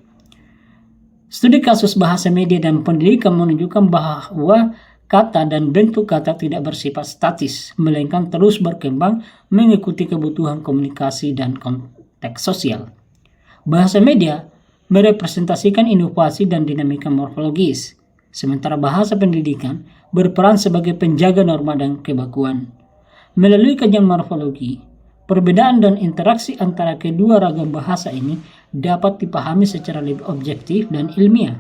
studi kasus bahasa media dan pendidikan menunjukkan bahwa kata dan bentuk kata tidak bersifat statis, melainkan terus berkembang mengikuti kebutuhan komunikasi dan konteks sosial. Bahasa media merepresentasikan inovasi dan dinamika morfologis, sementara bahasa pendidikan berperan sebagai penjaga norma dan kebakuan. Melalui kajian morfologi, perbedaan dan interaksi antara kedua ragam bahasa ini dapat dipahami secara lebih objektif dan ilmiah.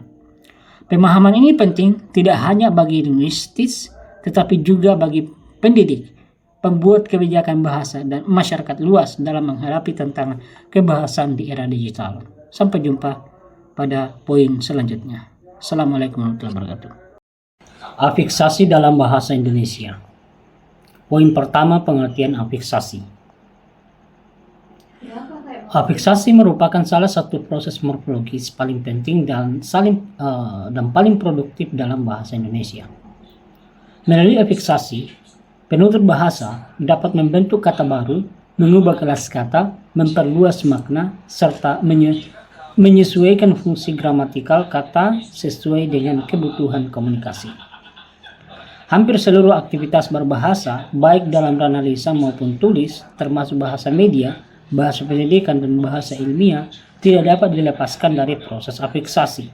Pemahaman ini penting tidak hanya bagi linguistis, tetapi juga bagi pendidik, pembuat kebijakan bahasa, dan masyarakat luas dalam menghadapi tantangan kebahasaan di era digital. Sampai jumpa pada poin selanjutnya. Assalamualaikum warahmatullahi wabarakatuh. Afiksasi dalam bahasa Indonesia. Poin pertama, pengertian afiksasi. Afiksasi merupakan salah satu proses morfologis paling penting dan paling produktif dalam bahasa Indonesia. Melalui afiksasi, penutur bahasa dapat membentuk kata baru, mengubah kelas kata, memperluas makna, serta menyesuaikan fungsi gramatikal kata sesuai dengan kebutuhan komunikasi. Hampir seluruh aktivitas berbahasa, baik dalam analisa maupun tulis, termasuk bahasa media, bahasa pendidikan, dan bahasa ilmiah, tidak dapat dilepaskan dari proses afiksasi.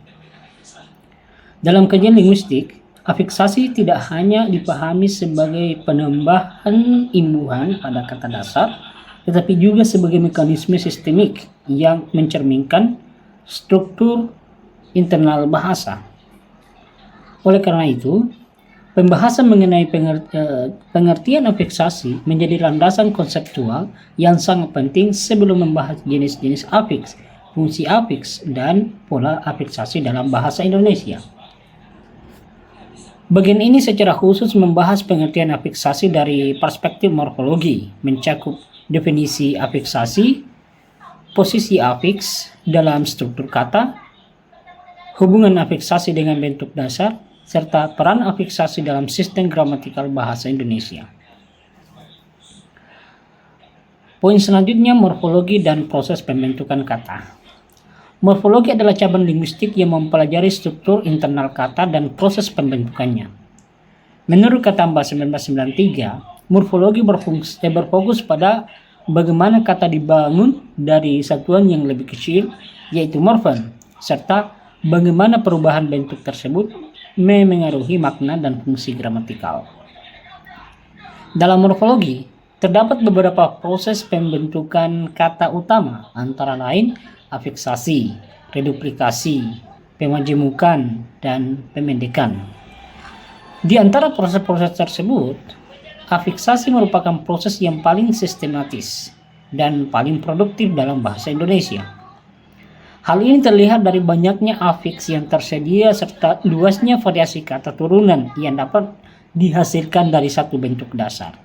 Dalam kajian linguistik, afiksasi tidak hanya dipahami sebagai penambahan imbuhan pada kata dasar, tetapi juga sebagai mekanisme sistemik yang mencerminkan struktur internal bahasa. Oleh karena itu, pembahasan mengenai pengertian afiksasi menjadi landasan konseptual yang sangat penting sebelum membahas jenis-jenis afiks, fungsi afiks, dan pola afiksasi dalam bahasa Indonesia. Bagian ini secara khusus membahas pengertian afiksasi dari perspektif morfologi, mencakup definisi afiksasi, posisi afiks dalam struktur kata, hubungan afiksasi dengan bentuk dasar, serta peran afiksasi dalam sistem gramatikal bahasa Indonesia. Poin selanjutnya, morfologi dan proses pembentukan kata. Morfologi adalah cabang linguistik yang mempelajari struktur internal kata dan proses pembentukannya. Menurut Katamba 1993, morfologi berfokus pada bagaimana kata dibangun dari satuan yang lebih kecil, yaitu morfem, serta bagaimana perubahan bentuk tersebut memengaruhi makna dan fungsi gramatikal. Dalam morfologi, terdapat beberapa proses pembentukan kata utama, antara lain afiksasi, reduplikasi, pemajemukan, dan pemendekan. Di antara proses-proses tersebut, afiksasi merupakan proses yang paling sistematis dan paling produktif dalam bahasa Indonesia. Hal ini terlihat dari banyaknya afiks yang tersedia serta luasnya variasi kata turunan yang dapat dihasilkan dari satu bentuk dasar.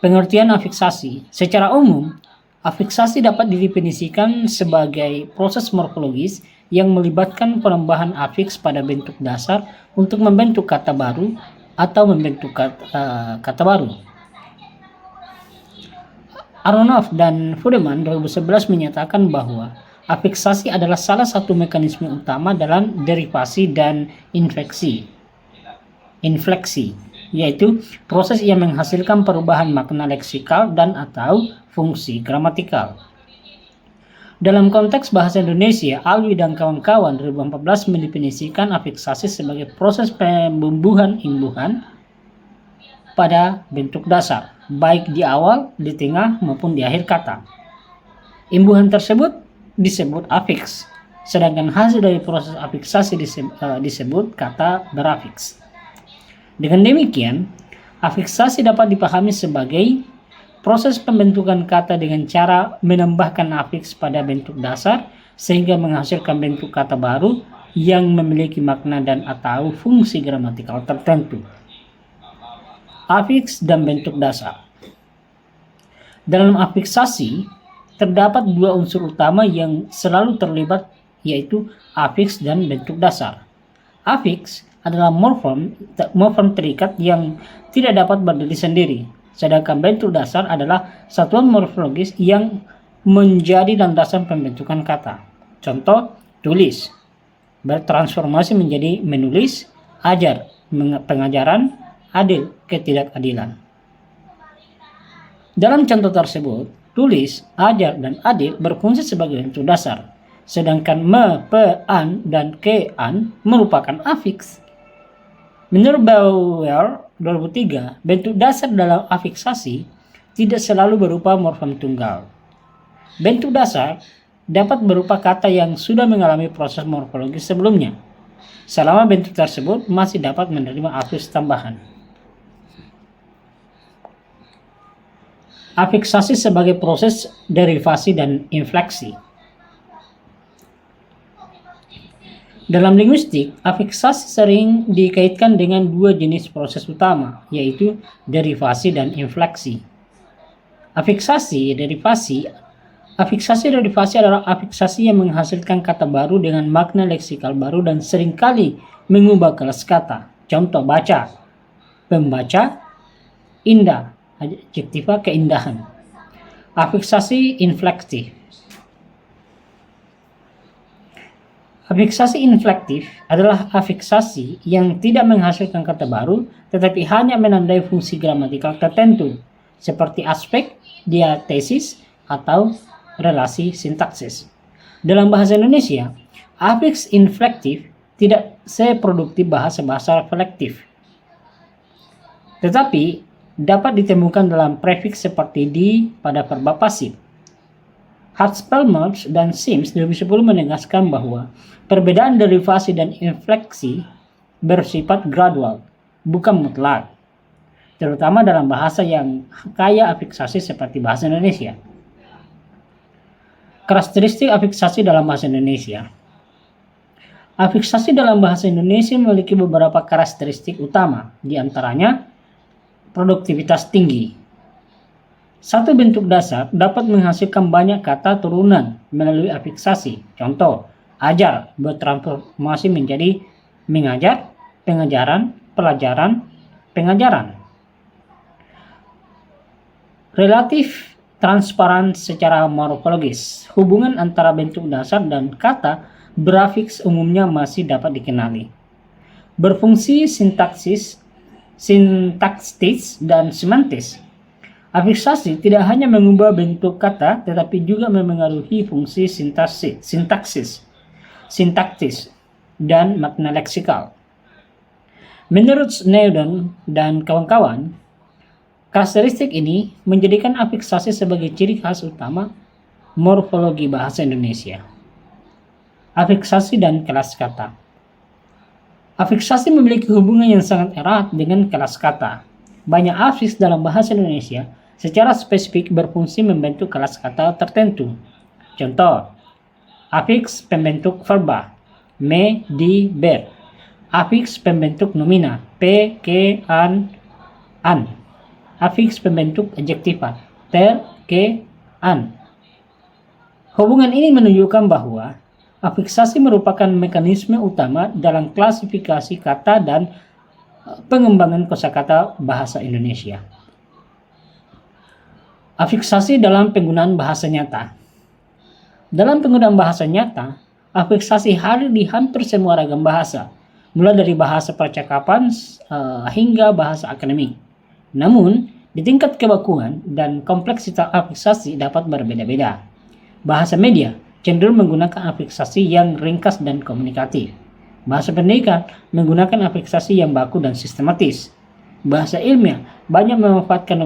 Pengertian afiksasi. Secara umum, afiksasi dapat didefinisikan sebagai proses morfologis yang melibatkan penambahan afiks pada bentuk dasar untuk membentuk kata baru atau membentuk kata baru. Aronoff dan Fudeman 2011 menyatakan bahwa afiksasi adalah salah satu mekanisme utama dalam derivasi dan infleksi, yaitu proses yang menghasilkan perubahan makna leksikal dan atau fungsi gramatikal. Dalam konteks bahasa Indonesia, Alwi dan kawan-kawan 2014 mendefinisikan afiksasi sebagai proses pembumbuhan imbuhan pada bentuk dasar, baik di awal, di tengah, maupun di akhir kata. Imbuhan tersebut disebut afiks. sedangkan hasil dari proses afiksasi disebut kata berafiks. Dengan demikian, afiksasi dapat dipahami sebagai proses pembentukan kata dengan cara menambahkan afiks pada bentuk dasar sehingga menghasilkan bentuk kata baru yang memiliki makna dan atau fungsi gramatikal tertentu. Afiks dan bentuk dasar. Dalam afiksasi, terdapat dua unsur utama yang selalu terlibat, yaitu afiks dan bentuk dasar. Afiks adalah morfem terikat yang tidak dapat berdiri sendiri, sedangkan bentuk dasar adalah satuan morfologis yang menjadi landasan pembentukan kata. Contoh, tulis bertransformasi menjadi menulis, ajar, pengajaran, adil, ketidakadilan. Dalam contoh tersebut, tulis, ajar, dan adil berfungsi sebagai bentuk dasar, sedangkan me, pe, an, dan ke, an merupakan afiks. Menurut Bauer 2003, bentuk dasar dalam afiksasi tidak selalu berupa morfem tunggal. Bentuk dasar dapat berupa kata yang sudah mengalami proses morfologis sebelumnya, selama bentuk tersebut masih dapat menerima afiks tambahan. Afiksasi sebagai proses derivasi dan infleksi. Dalam linguistik, afiksasi sering dikaitkan dengan dua jenis proses utama, yaitu derivasi dan infleksi. Afiksasi derivasi adalah afiksasi yang menghasilkan kata baru dengan makna leksikal baru dan seringkali mengubah kelas kata. Contoh, baca, pembaca, indah, adjektiva keindahan. Afiksasi inflektif. Afiksasi inflektif adalah afiksasi yang tidak menghasilkan kata baru, tetapi hanya menandai fungsi gramatikal tertentu, seperti aspek, diatesis, atau relasi sintaksis. Dalam bahasa Indonesia, afiks inflektif tidak seproduktif bahasa-bahasa reflektif, tetapi dapat ditemukan dalam prefiks seperti di pada verba pasif. Hart-Spellmans dan Sims 2010 menegaskan bahwa perbedaan derivasi dan infleksi bersifat gradual, bukan mutlak, terutama dalam bahasa yang kaya afiksasi seperti bahasa Indonesia. Karakteristik afiksasi dalam bahasa Indonesia. Afiksasi dalam bahasa Indonesia memiliki beberapa karakteristik utama, di antaranya produktivitas tinggi. Satu bentuk dasar dapat menghasilkan banyak kata turunan melalui afiksasi. Contoh, ajar bertransformasi menjadi mengajar, pengajaran, pelajaran, pengajaran. Relatif transparan secara morfologis. Hubungan antara bentuk dasar dan kata berafiks umumnya masih dapat dikenali. Berfungsi sintaksis, dan semantis. Afiksasi tidak hanya mengubah bentuk kata, tetapi juga memengaruhi fungsi sintaktis, dan makna leksikal. Menurut Snowden dan kawan-kawan, karakteristik ini menjadikan afiksasi sebagai ciri khas utama morfologi bahasa Indonesia. Afiksasi dan kelas kata. Afiksasi memiliki hubungan yang sangat erat dengan kelas kata. Banyak afiks dalam bahasa Indonesia secara spesifik berfungsi membentuk kelas kata tertentu. Contoh, afiks pembentuk verba, me, di, ber. Afiks pembentuk nomina, pe, ke, an. Afiks pembentuk adjektiva, ter, ke, an. Hubungan ini menunjukkan bahwa afiksasi merupakan mekanisme utama dalam klasifikasi kata dan pengembangan kosakata bahasa Indonesia. Afiksasi dalam penggunaan bahasa nyata. Dalam penggunaan bahasa nyata, afiksasi hadir di hampir semua ragam bahasa, mulai dari bahasa percakapan hingga bahasa akademik. Namun, di tingkat kebakuan dan kompleksitas afiksasi dapat berbeda-beda. Bahasa media cenderung menggunakan afiksasi yang ringkas dan komunikatif. Bahasa pendidikan menggunakan afiksasi yang baku dan sistematis. Bahasa ilmiah banyak memanfaatkan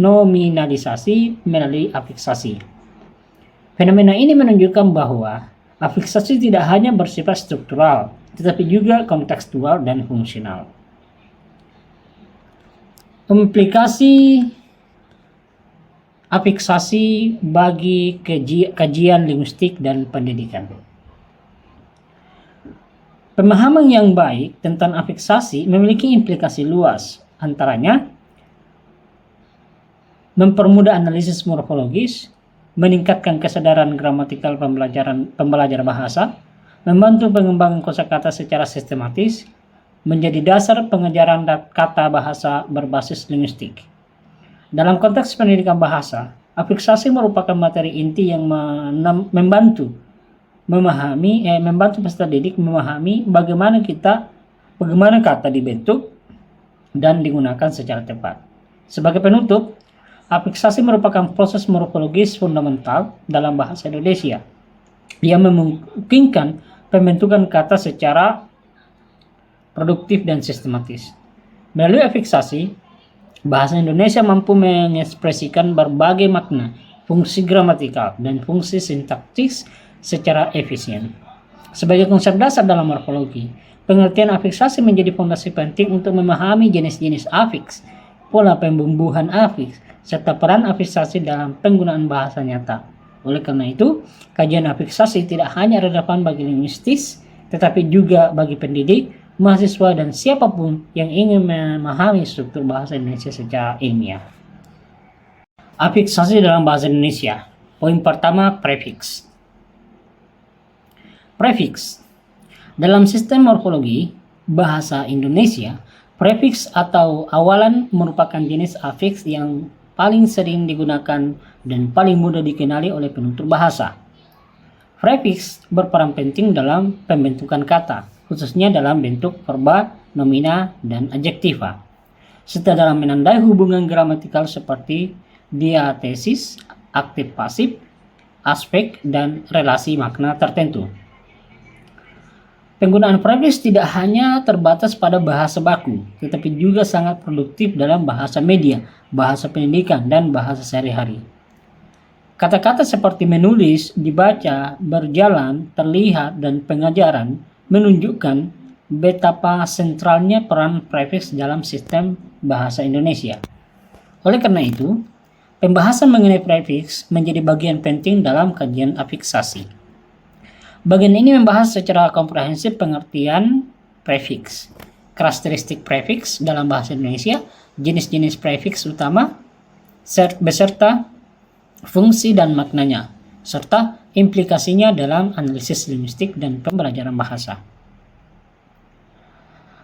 nominalisasi melalui afiksasi. Fenomena ini menunjukkan bahwa Afiksasi tidak hanya bersifat struktural, tetapi juga kontekstual dan fungsional. Implikasi afiksasi bagi kajian linguistik dan pendidikan. Pemahaman yang baik tentang afiksasi memiliki implikasi luas, antaranya mempermudah analisis morfologis, meningkatkan kesadaran gramatikal pembelajar bahasa, membantu pengembangan kosakata secara sistematis, menjadi dasar pengejaran kata bahasa berbasis linguistik. Dalam konteks pendidikan bahasa, afiksasi merupakan materi inti yang membantu peserta didik memahami bagaimana kata dibentuk dan digunakan secara tepat. Sebagai penutup, afiksasi merupakan proses morfologis fundamental dalam bahasa Indonesia yang memungkinkan pembentukan kata secara produktif dan sistematis. Melalui afiksasi, bahasa Indonesia mampu mengekspresikan berbagai makna, fungsi gramatikal, dan fungsi sintaktis secara efisien. Sebagai konsep dasar dalam morfologi, pengertian afiksasi menjadi fondasi penting untuk memahami jenis-jenis afiks, pola pembumbuhan afiks, serta peran afiksasi dalam penggunaan bahasa nyata. Oleh karena itu, kajian afiksasi tidak hanya relevan bagi linguistis, tetapi juga bagi pendidik, mahasiswa, dan siapapun yang ingin memahami struktur bahasa Indonesia secara ilmiah. Afiksasi dalam bahasa Indonesia. Poin pertama, prefiks. Prefiks. Dalam sistem morfologi bahasa Indonesia, prefiks atau awalan merupakan jenis afiks yang paling sering digunakan dan paling mudah dikenali oleh penutur bahasa. Prefiks berperan penting dalam pembentukan kata, khususnya dalam bentuk verba, nomina, dan adjektiva, serta dalam menandai hubungan gramatikal seperti diatesis, aktif pasif, aspek, dan relasi makna tertentu. Penggunaan prefiks tidak hanya terbatas pada bahasa baku, tetapi juga sangat produktif dalam bahasa media, bahasa pendidikan, dan bahasa sehari-hari. Kata-kata seperti menulis, dibaca, berjalan, terlihat, dan pengajaran menunjukkan betapa sentralnya peran prefiks dalam sistem bahasa Indonesia. Oleh karena itu, pembahasan mengenai prefiks menjadi bagian penting dalam kajian afiksasi. Bagian ini membahas secara komprehensif pengertian prefiks, karakteristik prefiks dalam bahasa Indonesia, jenis-jenis prefiks utama, beserta fungsi dan maknanya, serta implikasinya dalam analisis linguistik dan pembelajaran bahasa.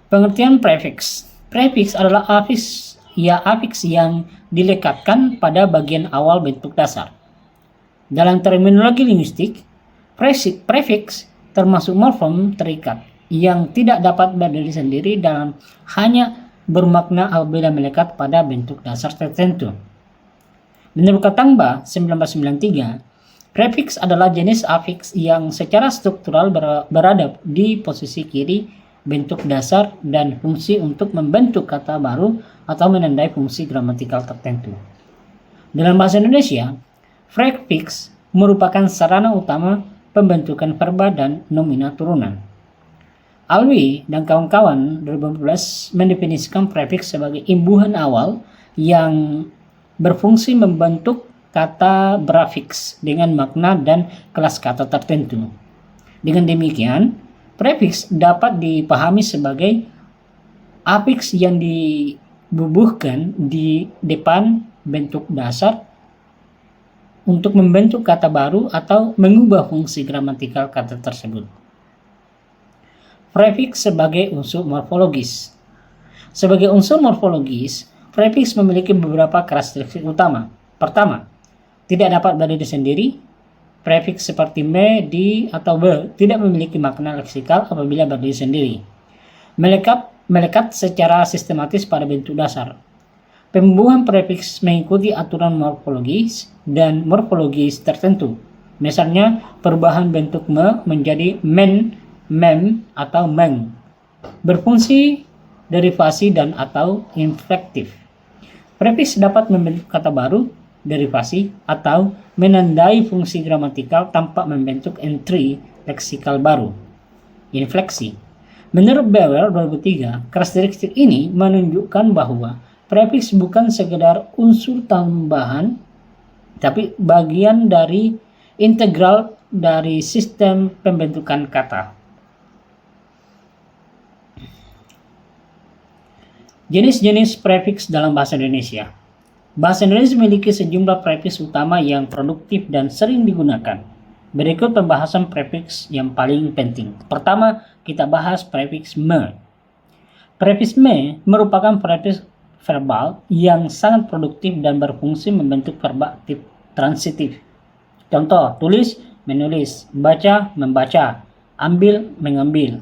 Pengertian prefiks. Prefiks adalah afiks yang dilekatkan pada bagian awal bentuk dasar. Dalam terminologi linguistik, prefiks termasuk morfem terikat yang tidak dapat berdiri sendiri dan hanya bermakna apabila melekat pada bentuk dasar tertentu. Menurut Katangba 1993, prefiks adalah jenis afiks yang secara struktural berada di posisi kiri bentuk dasar dan fungsi untuk membentuk kata baru atau menandai fungsi gramatikal tertentu. Dalam bahasa Indonesia, prefiks merupakan sarana utama pembentukan verba dan nomina turunan. Alwi dan kawan-kawan 2014 mendefinisikan prefiks sebagai imbuhan awal yang berfungsi membentuk kata berafiks dengan makna dan kelas kata tertentu. Dengan demikian, prefiks dapat dipahami sebagai afiks yang dibubuhkan di depan bentuk dasar untuk membentuk kata baru atau mengubah fungsi gramatikal kata tersebut. Prefiks sebagai unsur morfologis. Sebagai unsur morfologis, prefiks memiliki beberapa karakteristik utama. Pertama, tidak dapat berdiri sendiri. Prefiks seperti me, di, atau be tidak memiliki makna leksikal apabila berdiri sendiri. Melekat secara sistematis pada bentuk dasar. Pembubuhan prefiks mengikuti aturan morfologis dan morfologis tertentu. Misalnya, perubahan bentuk me menjadi men, mem, atau meng. Berfungsi derivasi dan atau inflektif. Prefiks dapat membentuk kata baru, derivasi, atau menandai fungsi gramatikal tanpa membentuk entry leksikal baru. Infleksi. Menurut Bauer 2003, karakteristik ini menunjukkan bahwa prefiks bukan sekedar unsur tambahan, tapi bagian dari integral dari sistem pembentukan kata. Jenis-jenis prefiks dalam bahasa Indonesia. Bahasa Indonesia memiliki sejumlah prefiks utama yang produktif dan sering digunakan. Berikut pembahasan prefiks yang paling penting. Pertama, kita bahas prefiks me. Prefiks me merupakan prefiks verbal yang sangat produktif dan berfungsi membentuk verba aktif transitif. Contoh, tulis, menulis, baca, membaca, ambil, mengambil.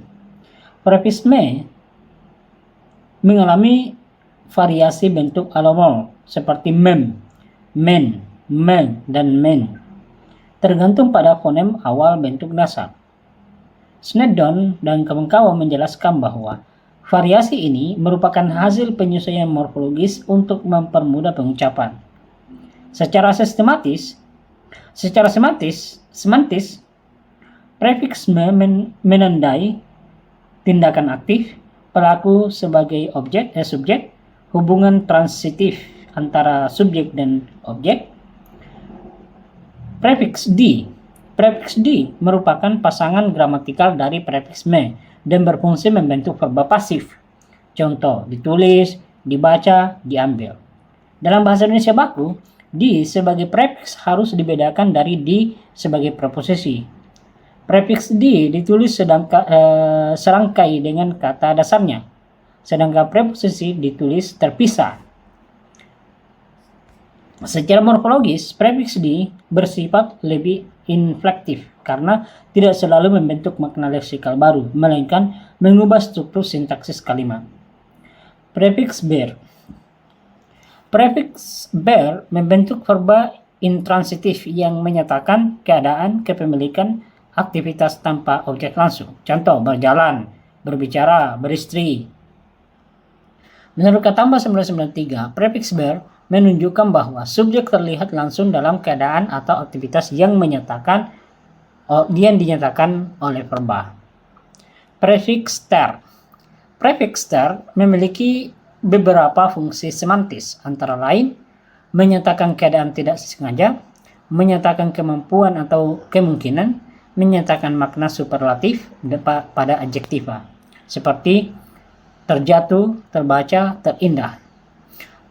Prefiks me mengalami variasi bentuk alomorf seperti mem, men, men, dan men, tergantung pada fonem awal bentuk dasar. Snedon dan kawan-kawan menjelaskan bahwa variasi ini merupakan hasil penyesuaian morfologis untuk mempermudah pengucapan. Secara semantis, prefiks me menandai tindakan aktif pelaku sebagai subjek, hubungan transitif antara subjek dan objek. Prefiks D merupakan pasangan gramatikal dari prefiks me dan berfungsi membentuk verba pasif. Contoh, ditulis, dibaca, diambil. Dalam bahasa Indonesia baku, D sebagai prefiks harus dibedakan dari D sebagai preposisi. Prefiks D ditulis serangkai dengan kata dasarnya, sedangkan preposisi ditulis terpisah. Secara morfologis, prefiks D bersifat lebih inflektif karena tidak selalu membentuk makna leksikal baru, melainkan mengubah struktur sintaksis kalimat. Prefiks ber. Prefiks ber membentuk verba intransitif yang menyatakan keadaan kepemilikan aktivitas tanpa objek langsung. Contoh, berjalan, berbicara, beristri. Menurut Katamba 1993, prefiks ber menunjukkan bahwa subjek terlihat langsung dalam keadaan atau aktivitas yang dinyatakan oleh verba. Prefiks ter. Prefiks ter memiliki beberapa fungsi semantis, antara lain menyatakan keadaan tidak sengaja, menyatakan kemampuan atau kemungkinan, menyatakan makna superlatif pada adjektiva, seperti terjatuh, terbaca, terindah.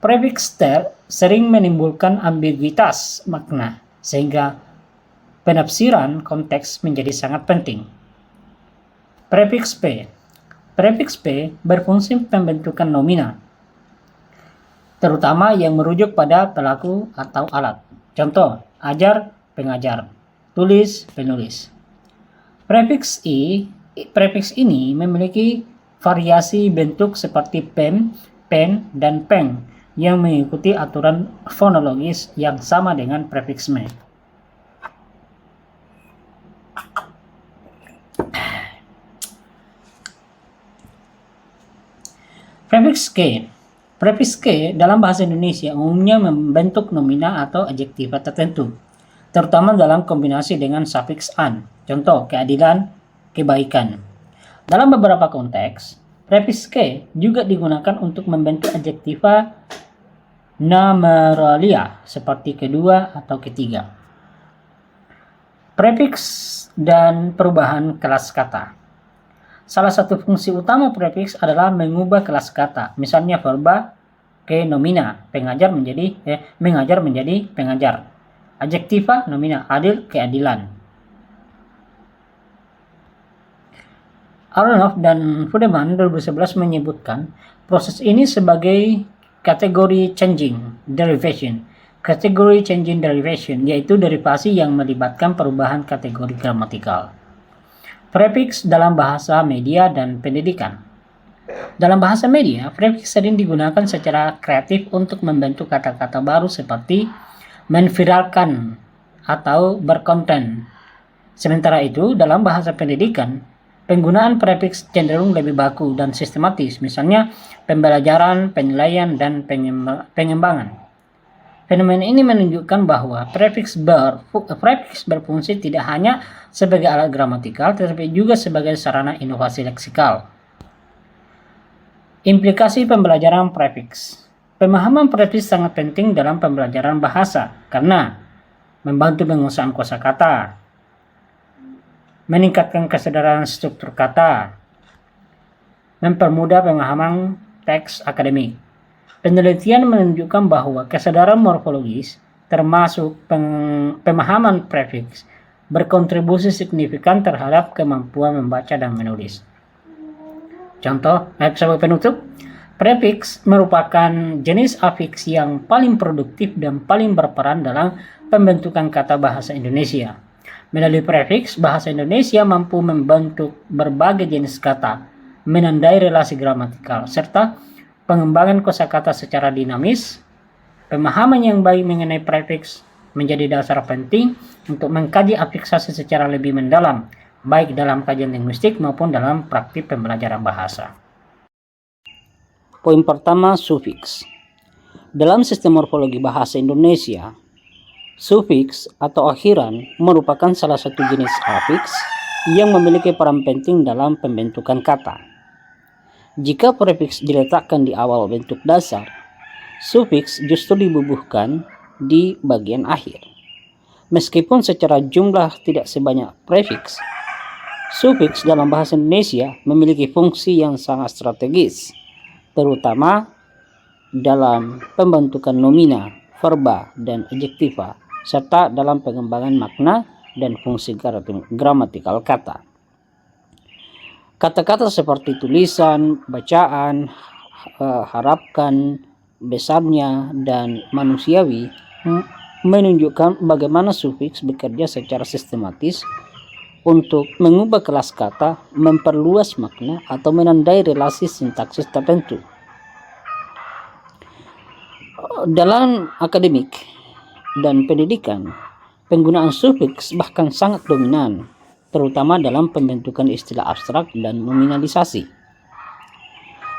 Prefiks ter sering menimbulkan ambiguitas makna, sehingga penafsiran konteks menjadi sangat penting. Prefiks P. Prefiks P berfungsi pembentukan nomina, terutama yang merujuk pada pelaku atau alat. Contoh, ajar, pengajar, tulis, penulis. Prefiks ini memiliki variasi bentuk seperti pen, dan peng yang mengikuti aturan fonologis yang sama dengan prefiks me. Prefiks K. Prefiks K dalam bahasa Indonesia umumnya membentuk nomina atau adjektiva tertentu, terutama dalam kombinasi dengan sufiks an. Contoh, keadilan, kebaikan. Dalam beberapa konteks, prefiks K juga digunakan untuk membentuk adjektiva numeralia seperti kedua atau ketiga. Prefiks dan perubahan kelas kata. Salah satu fungsi utama prefiks adalah mengubah kelas kata. Misalnya verba ke nomina, mengajar menjadi pengajar. Adjektiva nomina, adil, keadilan. Aronoff dan Fudeman 2011 menyebutkan proses ini sebagai kategori changing derivation. Kategori changing derivation yaitu derivasi yang melibatkan perubahan kategori gramatikal. Prefiks dalam bahasa media dan pendidikan. Dalam bahasa media, prefiks sering digunakan secara kreatif untuk membentuk kata-kata baru seperti menviralkan atau berkonten. Sementara itu, dalam bahasa pendidikan, penggunaan prefiks cenderung lebih baku dan sistematis, misalnya pembelajaran, penilaian, dan pengembangan. Fenomena ini menunjukkan bahwa prefiks berfungsi tidak hanya sebagai alat gramatikal, tetapi juga sebagai sarana inovasi leksikal. Implikasi pembelajaran prefiks. Pemahaman prefiks sangat penting dalam pembelajaran bahasa karena membantu penguasaan kosakata, meningkatkan kesadaran struktur kata, mempermudah pemahaman teks akademik. Penelitian menunjukkan bahwa kesadaran morfologis, termasuk pemahaman prefiks, berkontribusi signifikan terhadap kemampuan membaca dan menulis. Contoh, sebagai penutup, prefiks merupakan jenis afiks yang paling produktif dan paling berperan dalam pembentukan kata bahasa Indonesia. Melalui prefiks, bahasa Indonesia mampu membentuk berbagai jenis kata, menandai relasi gramatikal, serta pengembangan kosakata secara dinamis. Pemahaman yang baik mengenai prefiks menjadi dasar penting untuk mengkaji afiksasi secara lebih mendalam, baik dalam kajian linguistik maupun dalam praktik pembelajaran bahasa. Poin pertama, sufiks. Dalam sistem morfologi bahasa Indonesia, sufiks atau akhiran merupakan salah satu jenis afiks yang memiliki peran penting dalam pembentukan kata. Jika prefiks diletakkan di awal bentuk dasar, sufiks justru dibubuhkan di bagian akhir. Meskipun secara jumlah tidak sebanyak prefiks, sufiks dalam bahasa Indonesia memiliki fungsi yang sangat strategis, terutama dalam pembentukan nomina, verba, dan adjektiva, serta dalam pengembangan makna dan fungsi gramatikal kata. Kata-kata seperti tulisan, bacaan, harapkan, besarnya, dan manusiawi menunjukkan bagaimana sufiks bekerja secara sistematis untuk mengubah kelas kata, memperluas makna, atau menandai relasi sintaksis tertentu. Dalam akademik dan pendidikan, penggunaan sufiks bahkan sangat dominan, terutama dalam pembentukan istilah abstrak dan nominalisasi.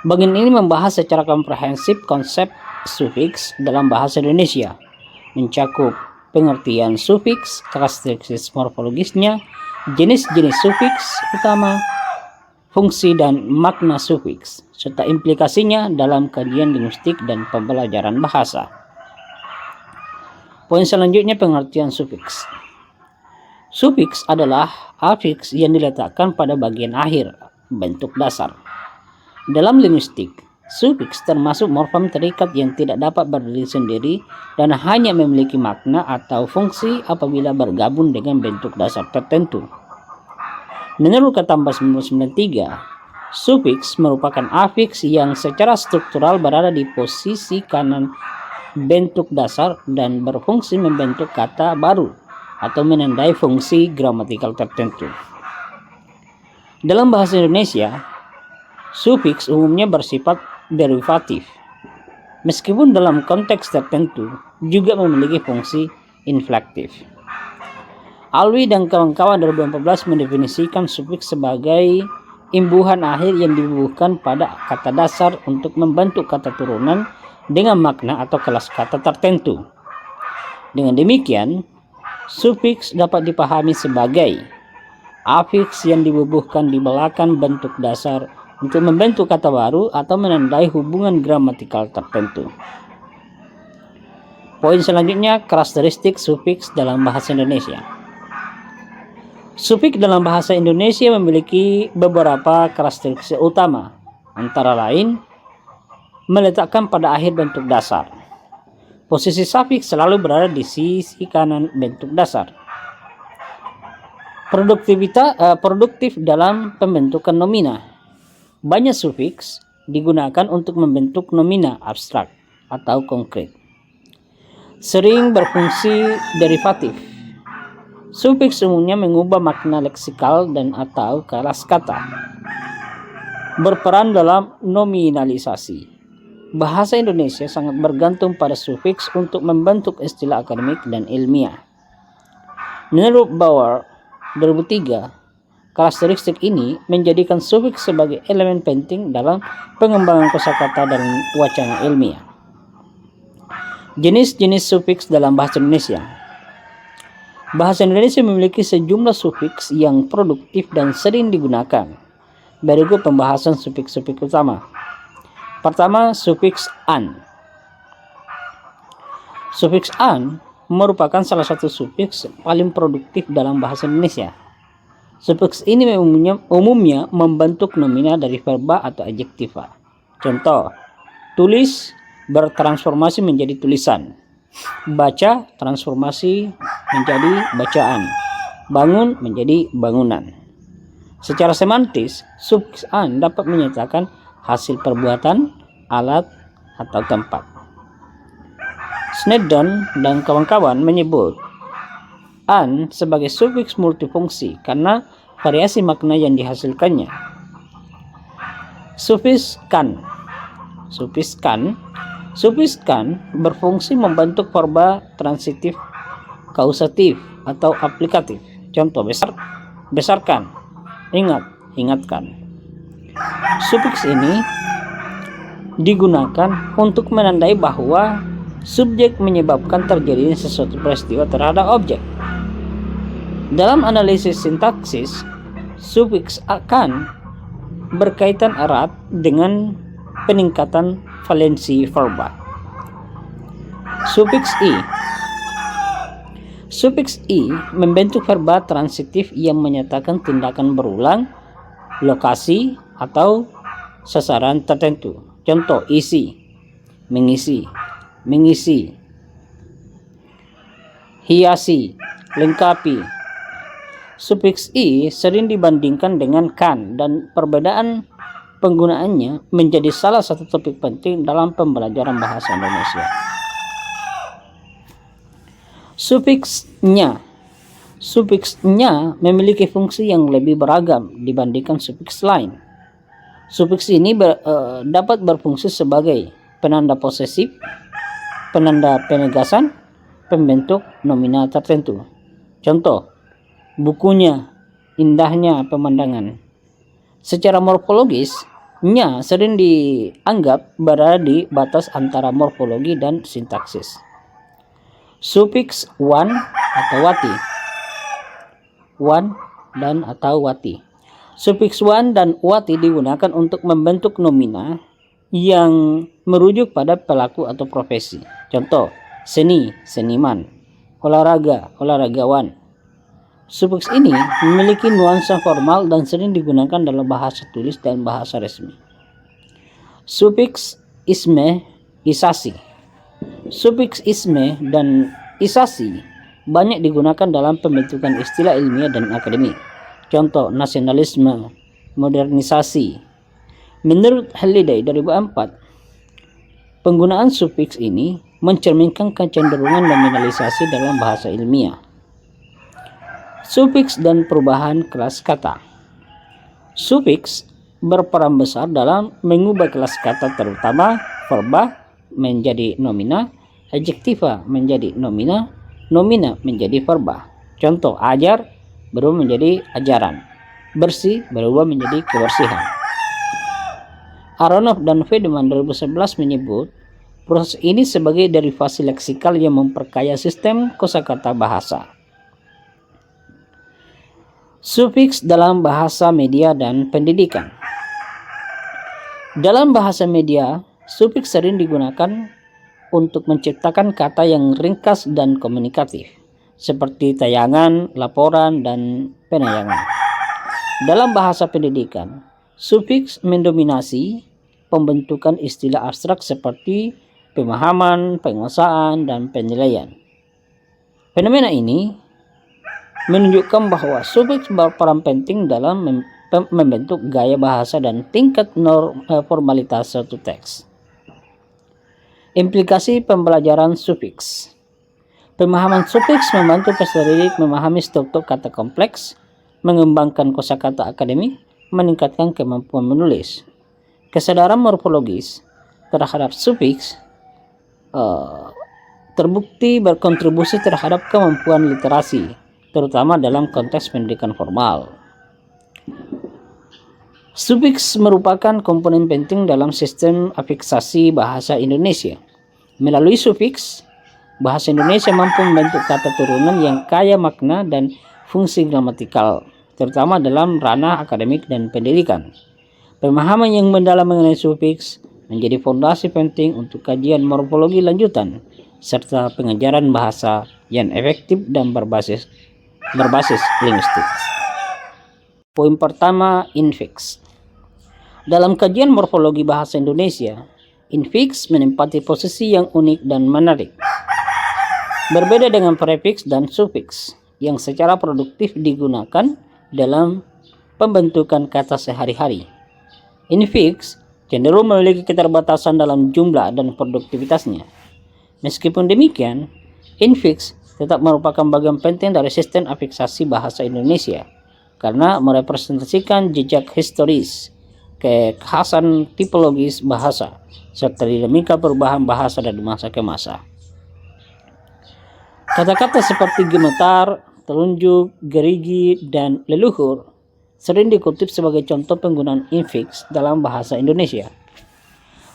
Bagian ini membahas secara komprehensif konsep sufiks dalam bahasa Indonesia, mencakup pengertian sufiks, karakteristik morfologisnya, jenis-jenis sufiks utama, fungsi dan makna sufiks, serta implikasinya dalam kajian linguistik dan pembelajaran bahasa. Poin selanjutnya, pengertian sufiks. Sufiks adalah afiks yang diletakkan pada bagian akhir bentuk dasar. Dalam linguistik, sufiks termasuk morfem terikat yang tidak dapat berdiri sendiri dan hanya memiliki makna atau fungsi apabila bergabung dengan bentuk dasar tertentu. Menurut Katambas 1993, sufiks merupakan afiks yang secara struktural berada di posisi kanan bentuk dasar dan berfungsi membentuk kata baru atau menandai fungsi gramatikal tertentu. Dalam bahasa Indonesia, sufiks umumnya bersifat derivatif, meskipun dalam konteks tertentu juga memiliki fungsi inflektif. Alwi dan kawan-kawan 2014 mendefinisikan sufiks sebagai imbuhan akhir yang dibubuhkan pada kata dasar untuk membentuk kata turunan dengan makna atau kelas kata tertentu. Dengan demikian, sufiks dapat dipahami sebagai afiks yang dibubuhkan di belakang bentuk dasar untuk membentuk kata baru atau menandai hubungan gramatikal tertentu. Poin selanjutnya, karakteristik sufiks dalam bahasa Indonesia. Sufiks dalam bahasa Indonesia memiliki beberapa karakteristik utama, antara lain meletakkan pada akhir bentuk dasar. Posisi sufiks selalu berada di sisi kanan bentuk dasar. Produktif dalam pembentukan nomina. Banyak sufiks digunakan untuk membentuk nomina abstrak atau konkret. Sering berfungsi derivatif. Sufiks umumnya mengubah makna leksikal dan atau kelas kata. Berperan dalam nominalisasi. Bahasa Indonesia sangat bergantung pada sufiks untuk membentuk istilah akademik dan ilmiah. Menurut Bauer 2003, karakteristik ini menjadikan sufiks sebagai elemen penting dalam pengembangan kosakata dan wacana ilmiah. Jenis-jenis sufiks dalam bahasa Indonesia. Bahasa Indonesia memiliki sejumlah sufiks yang produktif dan sering digunakan. Berikut pembahasan sufiks-sufiks utama. Pertama, sufiks an. Sufiks an merupakan salah satu sufiks paling produktif dalam bahasa Indonesia. Sufiks ini umumnya membentuk nomina dari verba atau adjektiva. Contoh, tulis bertransformasi menjadi tulisan. Baca transformasi menjadi bacaan. Bangun menjadi bangunan. Secara semantis, sufiks an dapat menyatakan hasil perbuatan, alat, atau tempat. Snedden dan kawan-kawan menyebut an sebagai sufiks multifungsi karena variasi makna yang dihasilkannya. Sufiks kan berfungsi membentuk verba transitif, kausatif, atau aplikatif. Contoh, besarkan, ingatkan. Sufiks ini digunakan untuk menandai bahwa subjek menyebabkan terjadinya sesuatu peristiwa terhadap objek. Dalam analisis sintaksis, sufiks akan berkaitan erat dengan peningkatan valensi verba. Sufiks i membentuk verba transitif yang menyatakan tindakan berulang, lokasi, atau sasaran tertentu. Contoh, isi, mengisi, hiasi, lengkapi. Sufiks i sering dibandingkan dengan kan dan perbedaan penggunaannya menjadi salah satu topik penting dalam pembelajaran bahasa Indonesia. Sufiksnya memiliki fungsi yang lebih beragam dibandingkan sufiks lain. Sufiks ini dapat berfungsi sebagai penanda posesif, penanda penegasan, pembentuk nomina tertentu. Contoh, bukunya, indahnya pemandangan. Secara morfologis, nya sering dianggap berada di batas antara morfologi dan sintaksis. Sufiks wan atau wati. Sufiks wan dan wati digunakan untuk membentuk nomina yang merujuk pada pelaku atau profesi. Contoh, seni, seniman, olahraga, olahragawan. Sufiks ini memiliki nuansa formal dan sering digunakan dalam bahasa tulis dan bahasa resmi. Sufiks isme, isasi. Sufiks isme dan isasi banyak digunakan dalam pembentukan istilah ilmiah dan akademik. Contoh, nasionalisme, modernisasi. Menurut Halliday 2004, penggunaan sufiks ini mencerminkan kecenderungan nominalisasi dalam bahasa ilmiah. Sufiks dan perubahan kelas kata. Sufiks berperan besar dalam mengubah kelas kata, terutama verba menjadi nomina, adjektiva menjadi nomina, nomina menjadi verba. Contoh, ajar berubah menjadi ajaran, bersih berubah menjadi kebersihan. Aronoff dan Fedeman 2011 menyebut proses ini sebagai derivasi leksikal yang memperkaya sistem kosakata bahasa. Sufiks dalam bahasa media dan pendidikan. Dalam bahasa media, sufiks sering digunakan untuk menciptakan kata yang ringkas dan komunikatif, seperti tayangan, laporan, dan penayangan. Dalam bahasa pendidikan, sufiks mendominasi pembentukan istilah abstrak seperti pemahaman, penguasaan, dan penilaian. Fenomena ini menunjukkan bahwa sufiks berperan penting dalam membentuk gaya bahasa dan tingkat formalitas suatu teks. Implikasi pembelajaran sufiks. Pemahaman sufiks membantu peserta didik memahami struktur kata kompleks, mengembangkan kosakata akademik, meningkatkan kemampuan menulis. Kesadaran morfologis terhadap sufiks terbukti berkontribusi terhadap kemampuan literasi, terutama dalam konteks pendidikan formal. Sufiks merupakan komponen penting dalam sistem afiksasi bahasa Indonesia. Melalui sufiks, bahasa Indonesia mampu membentuk kata turunan yang kaya makna dan fungsi gramatikal, terutama dalam ranah akademik dan pendidikan. Pemahaman yang mendalam mengenai sufiks menjadi fondasi penting untuk kajian morfologi lanjutan serta pengajaran bahasa yang efektif dan berbasis linguistik. Poin pertama, infiks. Dalam kajian morfologi bahasa Indonesia, infiks menempati posisi yang unik dan menarik. Berbeda dengan prefiks dan sufiks yang secara produktif digunakan dalam pembentukan kata sehari-hari. Infiks cenderung memiliki keterbatasan dalam jumlah dan produktivitasnya. Meskipun demikian, infiks tetap merupakan bagian penting dari sistem afiksasi bahasa Indonesia karena merepresentasikan jejak historis, kekhasan tipologis bahasa, serta dinamika perubahan bahasa dari masa ke masa. Kata-kata seperti gemetar, telunjuk, gerigi, dan leluhur sering dikutip sebagai contoh penggunaan infiks dalam bahasa Indonesia.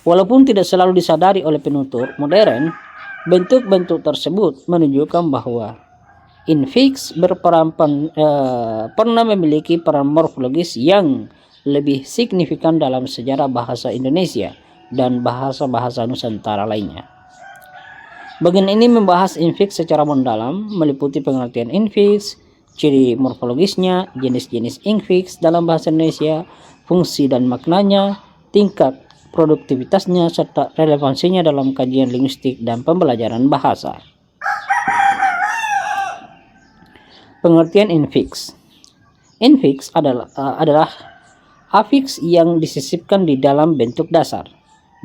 Walaupun tidak selalu disadari oleh penutur modern, bentuk-bentuk tersebut menunjukkan bahwa infiks pernah memiliki peran morfologis yang lebih signifikan dalam sejarah bahasa Indonesia dan bahasa-bahasa Nusantara lainnya. Bagian ini membahas infiks secara mendalam, meliputi pengertian infiks, ciri morfologisnya, jenis-jenis infiks dalam bahasa Indonesia, fungsi dan maknanya, tingkat produktivitasnya, serta relevansinya dalam kajian linguistik dan pembelajaran bahasa. Pengertian infiks. Infiks adalah afiks yang disisipkan di dalam bentuk dasar,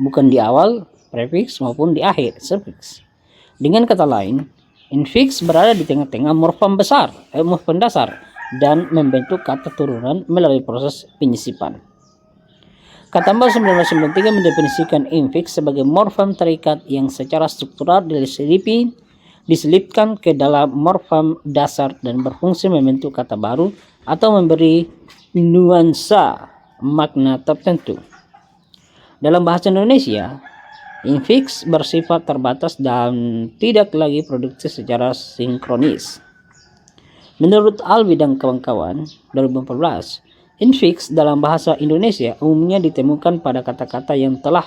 bukan di awal prefiks maupun di akhir sufiks. Dengan kata lain, infiks berada di tengah-tengah morfem dasar dan membentuk kata turunan melalui proses penyisipan. Katambal 1993 mendefinisikan infiks sebagai morfem terikat yang secara struktural diselipkan ke dalam morfem dasar dan berfungsi membentuk kata baru atau memberi nuansa makna tertentu. Dalam bahasa Indonesia, infiks bersifat terbatas dan tidak lagi produktif secara sinkronis. Menurut Alwi dan kawan-kawan 2014, infiks dalam bahasa Indonesia umumnya ditemukan pada kata-kata yang telah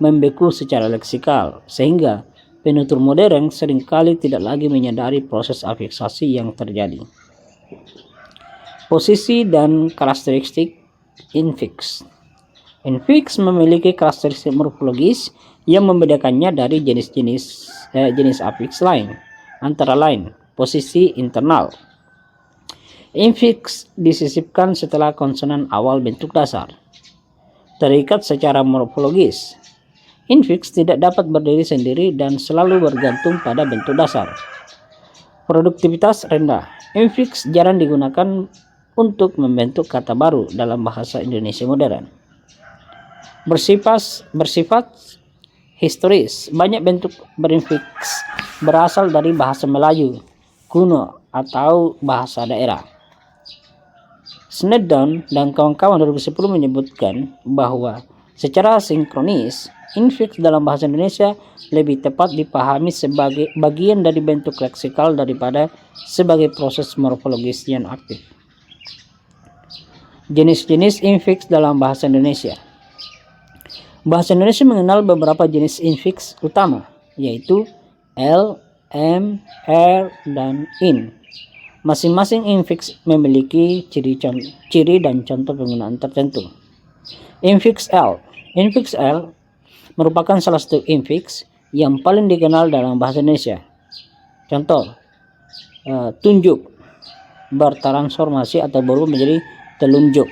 membeku secara leksikal, sehingga penutur modern seringkali tidak lagi menyadari proses afiksasi yang terjadi. Posisi dan karakteristik infiks. Infiks memiliki karakteristik morfologis yang membedakannya dari jenis afiks lain, antara lain posisi internal. Infiks disisipkan setelah konsonan awal bentuk dasar. Terikat secara morfologis. Infiks tidak dapat berdiri sendiri dan selalu bergantung pada bentuk dasar. Produktivitas rendah. Infiks jarang digunakan untuk membentuk kata baru dalam bahasa Indonesia modern. Bersifat historis. Banyak bentuk berinfiks berasal dari bahasa Melayu kuno atau bahasa daerah. Snedden dan kawan-kawan 2010 menyebutkan bahwa secara sinkronis, infiks dalam bahasa Indonesia lebih tepat dipahami sebagai bagian dari bentuk leksikal daripada sebagai proses morfologis yang aktif. Jenis-jenis infiks dalam bahasa Indonesia. Bahasa Indonesia mengenal beberapa jenis infiks utama, yaitu L, M, R, dan IN. Masing-masing infiks memiliki ciri dan contoh penggunaan tertentu. Infiks L. Infiks L merupakan salah satu infiks yang paling dikenal dalam bahasa Indonesia. Contoh, tunjuk, bertransformasi atau berubah menjadi telunjuk.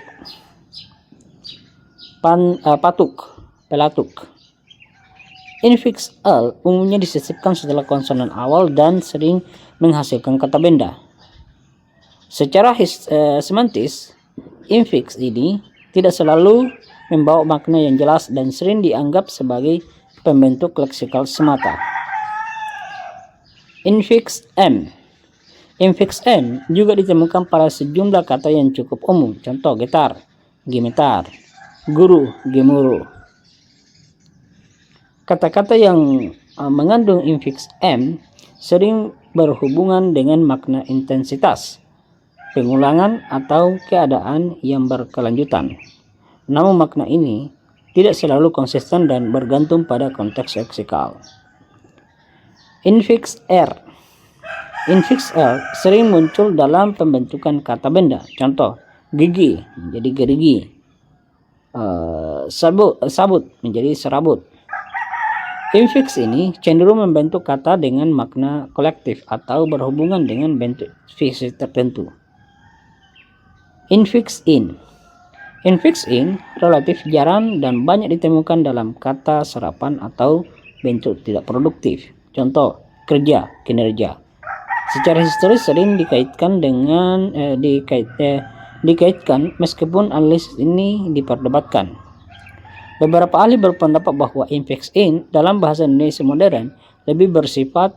Patuk, pelatuk. Infiks L umumnya disisipkan setelah konsonan awal dan sering menghasilkan kata benda. Secara semantis, infiks ini tidak selalu membawa makna yang jelas dan sering dianggap sebagai pembentuk leksikal semata. Infiks M. Infiks M juga ditemukan pada sejumlah kata yang cukup umum, contoh getar, gemetar, guru, gemuruh. Kata-kata yang mengandung infiks M sering berhubungan dengan makna intensitas, pengulangan atau keadaan yang berkelanjutan. Namun makna ini tidak selalu konsisten dan bergantung pada konteks leksikal. Infiks R. Infiks R sering muncul dalam pembentukan kata benda. Contoh, gigi menjadi gerigi, sabut menjadi serabut. Infiks ini cenderung membentuk kata dengan makna kolektif atau berhubungan dengan bentuk fisik tertentu. Infiks in. Infiks in relatif jarang dan banyak ditemukan dalam kata serapan atau bentuk tidak produktif. Contoh, kerja, kinerja. Secara historis sering dikaitkan dengan dikaitkan meskipun analisis ini diperdebatkan. Beberapa ahli berpendapat bahwa infiks in dalam bahasa Indonesia modern lebih bersifat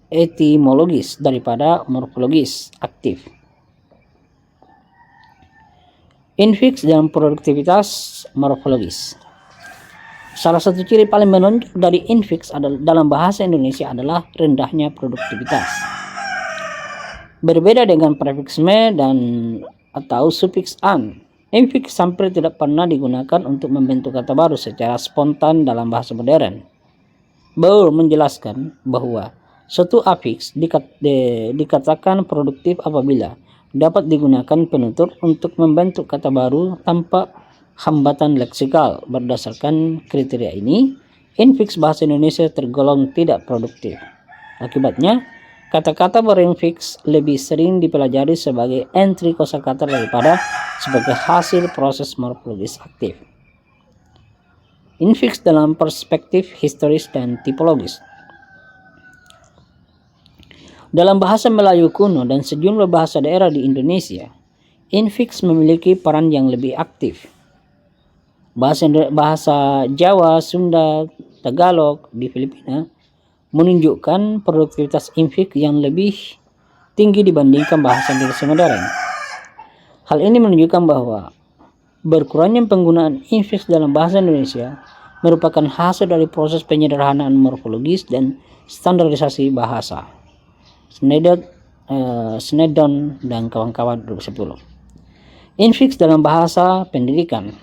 etimologis daripada morfologis aktif. Infiks dan produktivitas morfologis. Salah satu ciri paling menonjol dari infiks dalam bahasa Indonesia adalah rendahnya produktivitas. Berbeda dengan prefiks me dan atau sufiks an, infiks hampir tidak pernah digunakan untuk membentuk kata baru secara spontan dalam bahasa modern. Bauer menjelaskan bahwa suatu afiks dikatakan produktif apabila dapat digunakan penutur untuk membentuk kata baru tanpa hambatan leksikal. Berdasarkan kriteria ini, infiks bahasa Indonesia tergolong tidak produktif. Akibatnya, kata-kata berinfiks lebih sering dipelajari sebagai entry kosakata daripada sebagai hasil proses morfologis aktif. Infiks dalam perspektif historis dan tipologis. Dalam bahasa Melayu kuno dan sejumlah bahasa daerah di Indonesia, infiks memiliki peran yang lebih aktif. Bahasa Jawa, Sunda, Tagalog di Filipina menunjukkan produktivitas infiks yang lebih tinggi dibandingkan bahasa Indonesia modern. Hal ini menunjukkan bahwa berkurangnya penggunaan infiks dalam bahasa Indonesia merupakan hasil dari proses penyederhanaan morfologis dan standarisasi bahasa. Snedon dan kawan-kawan 2010. Infiks dalam bahasa pendidikan.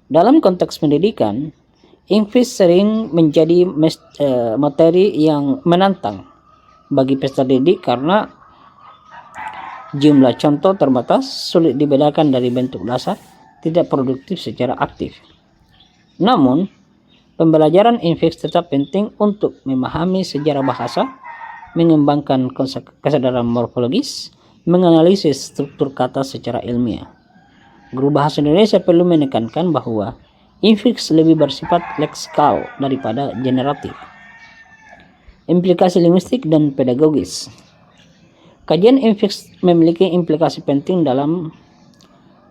Dalam konteks pendidikan, infiks sering menjadi materi yang menantang bagi peserta didik karena jumlah contoh terbatas, sulit dibedakan dari bentuk dasar, tidak produktif secara aktif. Namun, pembelajaran infiks tetap penting untuk memahami sejarah bahasa, mengembangkan kesadaran morfologis, menganalisis struktur kata secara ilmiah. Guru bahasa Indonesia perlu menekankan bahwa infiks lebih bersifat leksikal daripada generatif. Implikasi linguistik dan pedagogis. Kajian infiks memiliki implikasi penting dalam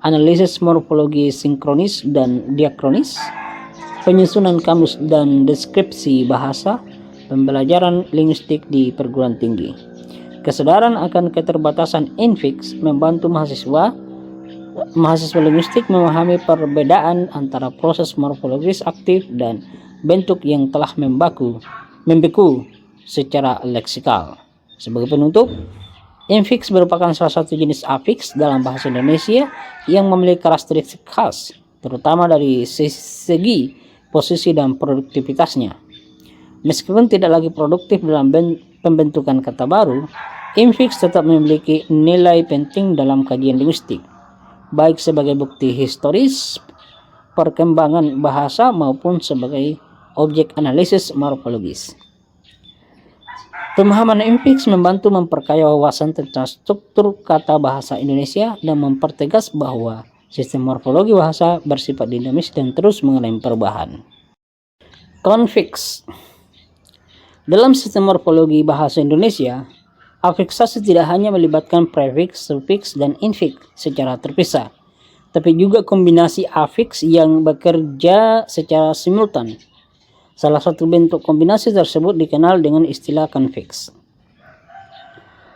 analisis morfologi sinkronis dan diakronis, penyusunan kamus dan deskripsi bahasa, pembelajaran linguistik di perguruan tinggi. Kesadaran akan keterbatasan infiks membantu mahasiswa linguistik memahami perbedaan antara proses morfologis aktif dan bentuk yang telah membeku secara leksikal. Sebagai penutup, infiks merupakan salah satu jenis afiks dalam bahasa Indonesia yang memiliki karakteristik khas, terutama dari segi posisi dan produktivitasnya. Meskipun tidak lagi produktif dalam pembentukan kata baru, infiks tetap memiliki nilai penting dalam kajian linguistik, baik sebagai bukti historis perkembangan bahasa maupun sebagai objek analisis morfologis. Pemahaman infiks membantu memperkaya wawasan tentang struktur kata bahasa Indonesia dan mempertegas bahwa sistem morfologi bahasa bersifat dinamis dan terus mengalami perubahan. Konfiks. Dalam sistem morfologi bahasa Indonesia, afiksasi tidak hanya melibatkan prefiks, sufiks, dan infiks secara terpisah, tapi juga kombinasi afiks yang bekerja secara simultan. Salah satu bentuk kombinasi tersebut dikenal dengan istilah konfiks.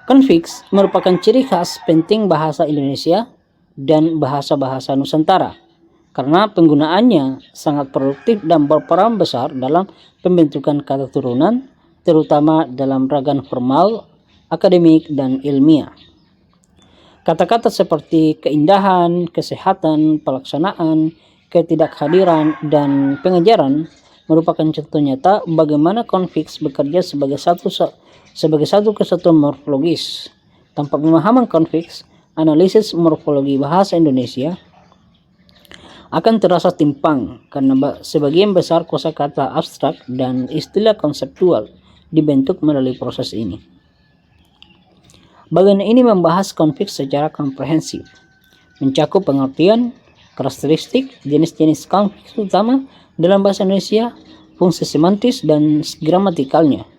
Konfiks merupakan ciri khas penting bahasa Indonesia dan bahasa-bahasa Nusantara karena penggunaannya sangat produktif dan berperan besar dalam pembentukan kata turunan, terutama dalam ragam formal, akademik, dan ilmiah. Kata-kata seperti keindahan, kesehatan, pelaksanaan, ketidakhadiran, dan pengejaran merupakan contoh nyata bagaimana konfiks bekerja sebagai satu kesatuan morfologis. Tanpa pemahaman konfiks, analisis morfologi bahasa Indonesia akan terasa timpang karena sebagian besar kosakata abstrak dan istilah konseptual dibentuk melalui proses ini. Bagian ini membahas konfiks secara komprehensif, mencakup pengertian, karakteristik, jenis-jenis konfiks utama dalam bahasa Indonesia, fungsi semantis dan gramatikalnya,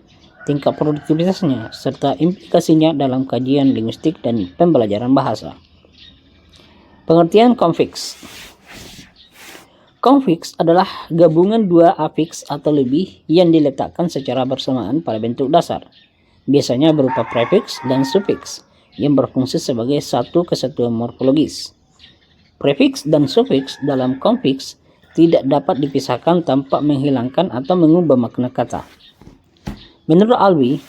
tingkat produktivitasnya, serta implikasinya dalam kajian linguistik dan pembelajaran bahasa. Pengertian konfiks. Konfiks adalah gabungan dua afiks atau lebih yang diletakkan secara bersamaan pada bentuk dasar, biasanya berupa prefiks dan sufiks yang berfungsi sebagai satu kesatuan morfologis. Prefiks dan sufiks dalam konfiks tidak dapat dipisahkan tanpa menghilangkan atau mengubah makna kata. Menurut Alwi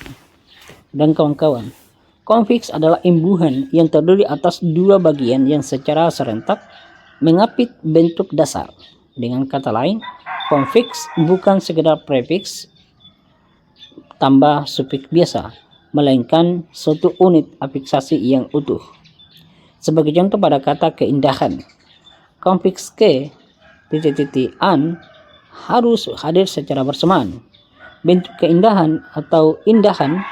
dan kawan-kawan, konfiks adalah imbuhan yang terdiri atas dua bagian yang secara serentak mengapit bentuk dasar. Dengan kata lain, konfiks bukan sekedar prefiks tambah sufiks biasa, melainkan suatu unit afiksasi yang utuh. Sebagai contoh pada kata keindahan, konfiks an harus hadir secara bersamaan. Bentuk keindahan atau indahan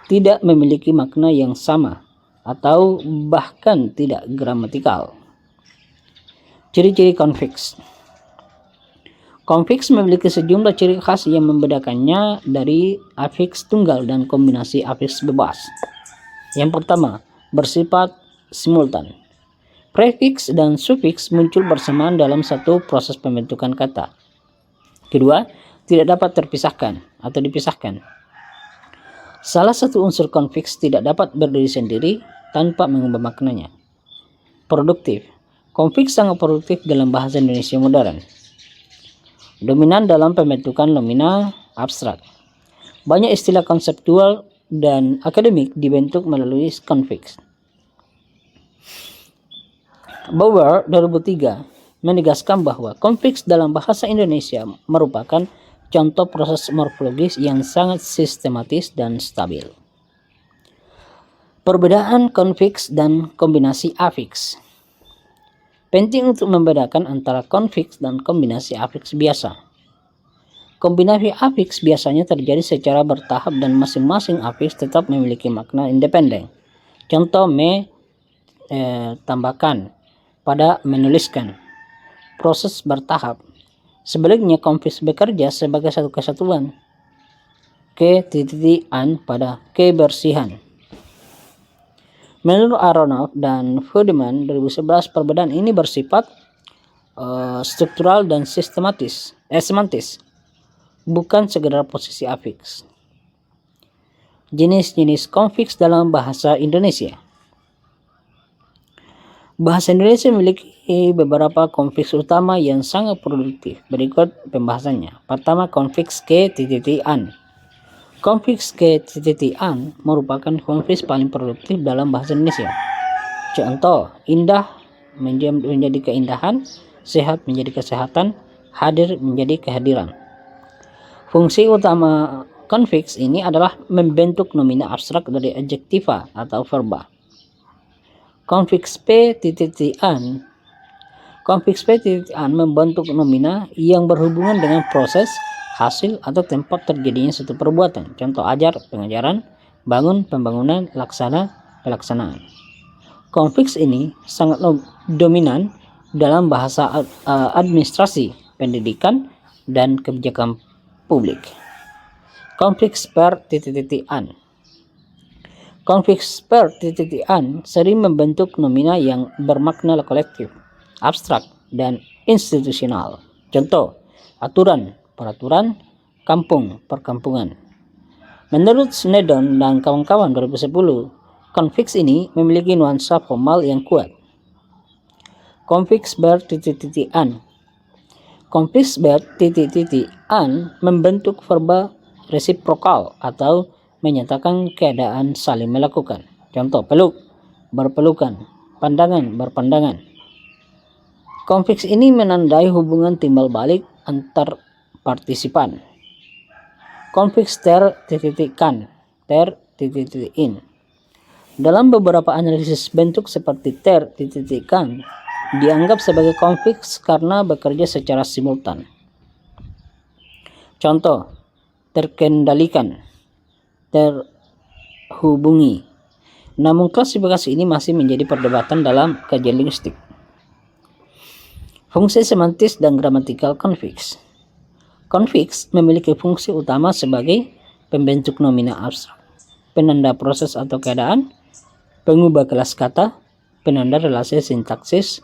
tidak memiliki makna yang sama atau bahkan tidak gramatikal. Ciri-ciri konfiks. Konfiks memiliki sejumlah ciri khas yang membedakannya dari afiks tunggal dan kombinasi afiks bebas. Yang pertama, bersifat simultan. Prefiks dan sufiks muncul bersamaan dalam satu proses pembentukan kata. Kedua, tidak dapat terpisahkan atau dipisahkan. Salah satu unsur konfiks tidak dapat berdiri sendiri tanpa mengubah maknanya. Produktif. Konfiks sangat produktif dalam bahasa Indonesia modern. Dominan dalam pembentukan nomina abstrak. Banyak istilah konseptual dan akademik dibentuk melalui konfiks. Bauer 2003 menegaskan bahwa konfiks dalam bahasa Indonesia merupakan contoh proses morfologis yang sangat sistematis dan stabil. Perbedaan konfiks dan kombinasi afiks. Penting untuk membedakan antara konfiks dan kombinasi afiks biasa. Kombinasi afiks biasanya terjadi secara bertahap dan masing-masing afiks tetap memiliki makna independen. Contoh tambahkan pada menuliskan. Proses bertahap. Sebaliknya konfiks bekerja sebagai satu kesatuan. An pada kebersihan. Menurut Aronoff dan Fudeman 2011, perbedaan ini bersifat struktural dan semantis, bukan sekedar posisi afiks. Jenis-jenis konfiks dalam bahasa Indonesia. Bahasa Indonesia memiliki beberapa konfiks utama yang sangat produktif. Berikut pembahasannya. Pertama, konfiks an. Konfiks an merupakan konfiks paling produktif dalam bahasa Indonesia. Contoh, indah menjadi keindahan, sehat menjadi kesehatan, hadir menjadi kehadiran. Fungsi utama konfiks ini adalah membentuk nomina abstrak dari adjektiva atau verba. Konfiks an membentuk nomina yang berhubungan dengan proses, hasil, atau tempat terjadinya suatu perbuatan. Contoh ajar, pengajaran, bangun, pembangunan, laksana, pelaksanaan. Konfiks ini sangat dominan dalam bahasa administrasi, pendidikan, dan kebijakan publik. Konfiks an. Konfiks an sering membentuk nomina yang bermakna kolektif, abstrak, dan institusional. Contoh, aturan, peraturan, kampung, perkampungan. Menurut Snedon dan kawan-kawan 2010, konfiks ini memiliki nuansa formal yang kuat. Konfiks ber-an. Konfiks ber-an membentuk verba resiprokal atau menyatakan keadaan saling melakukan. Contoh, peluk, berpelukan, pandangan, berpandangan. Konfiks ini menandai hubungan timbal balik antar partisipan. Konfiks ter-kan, ter-in. Dalam beberapa analisis bentuk seperti ter-kan dianggap sebagai konfiks karena bekerja secara simultan. Contoh, terkendalikan, terhubungi. Namun klasifikasi ini masih menjadi perdebatan dalam kajian linguistik. Fungsi semantis dan gramatikal konfiks. Konfiks memiliki fungsi utama sebagai pembentuk nomina abstrak, penanda proses atau keadaan, pengubah kelas kata, penanda relasi sintaktis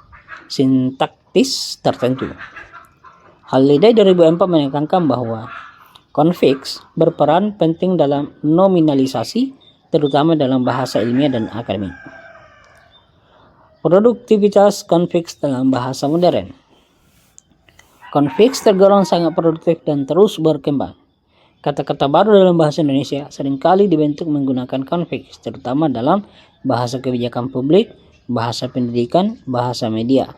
tertentu. Halliday 2004 menekankan bahwa konfiks berperan penting dalam nominalisasi, terutama dalam bahasa ilmiah dan akademik. Produktivitas konfiks dalam bahasa modern. Konfiks tergolong sangat produktif dan terus berkembang. Kata-kata baru dalam bahasa Indonesia seringkali dibentuk menggunakan konfiks, terutama dalam bahasa kebijakan publik, bahasa pendidikan, bahasa media.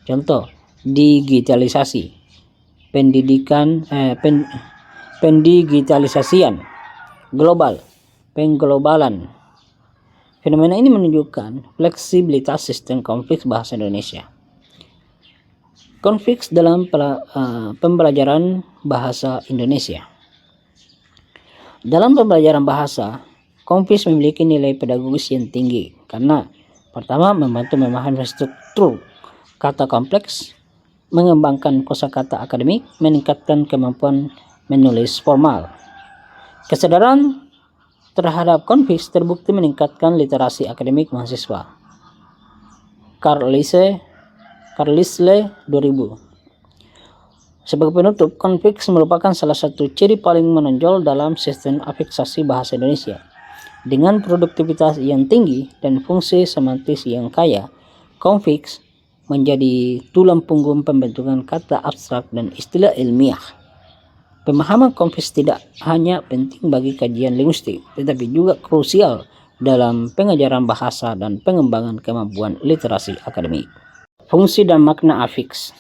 Contoh, digitalisasi, pendigitalisasian, global, pengglobalan. Fenomena ini menunjukkan fleksibilitas sistem konfiks bahasa Indonesia. Konfiks dalam pembelajaran bahasa Indonesia. Dalam pembelajaran bahasa, konfiks memiliki nilai pedagogis yang tinggi karena pertama, membantu memahami struktur kata kompleks, mengembangkan kosakata akademik, meningkatkan kemampuan menulis formal. Kesadaran terhadap konfiks terbukti meningkatkan literasi akademik mahasiswa. Carlisle 2000. Sebagai penutup, konfiks merupakan salah satu ciri paling menonjol dalam sistem afiksasi bahasa Indonesia. Dengan produktivitas yang tinggi dan fungsi semantis yang kaya, konfiks menjadi tulang punggung pembentukan kata abstrak dan istilah ilmiah. Pemahaman konfiks tidak hanya penting bagi kajian linguistik, tetapi juga krusial dalam pengajaran bahasa dan pengembangan kemampuan literasi akademik. Fungsi dan makna afiks.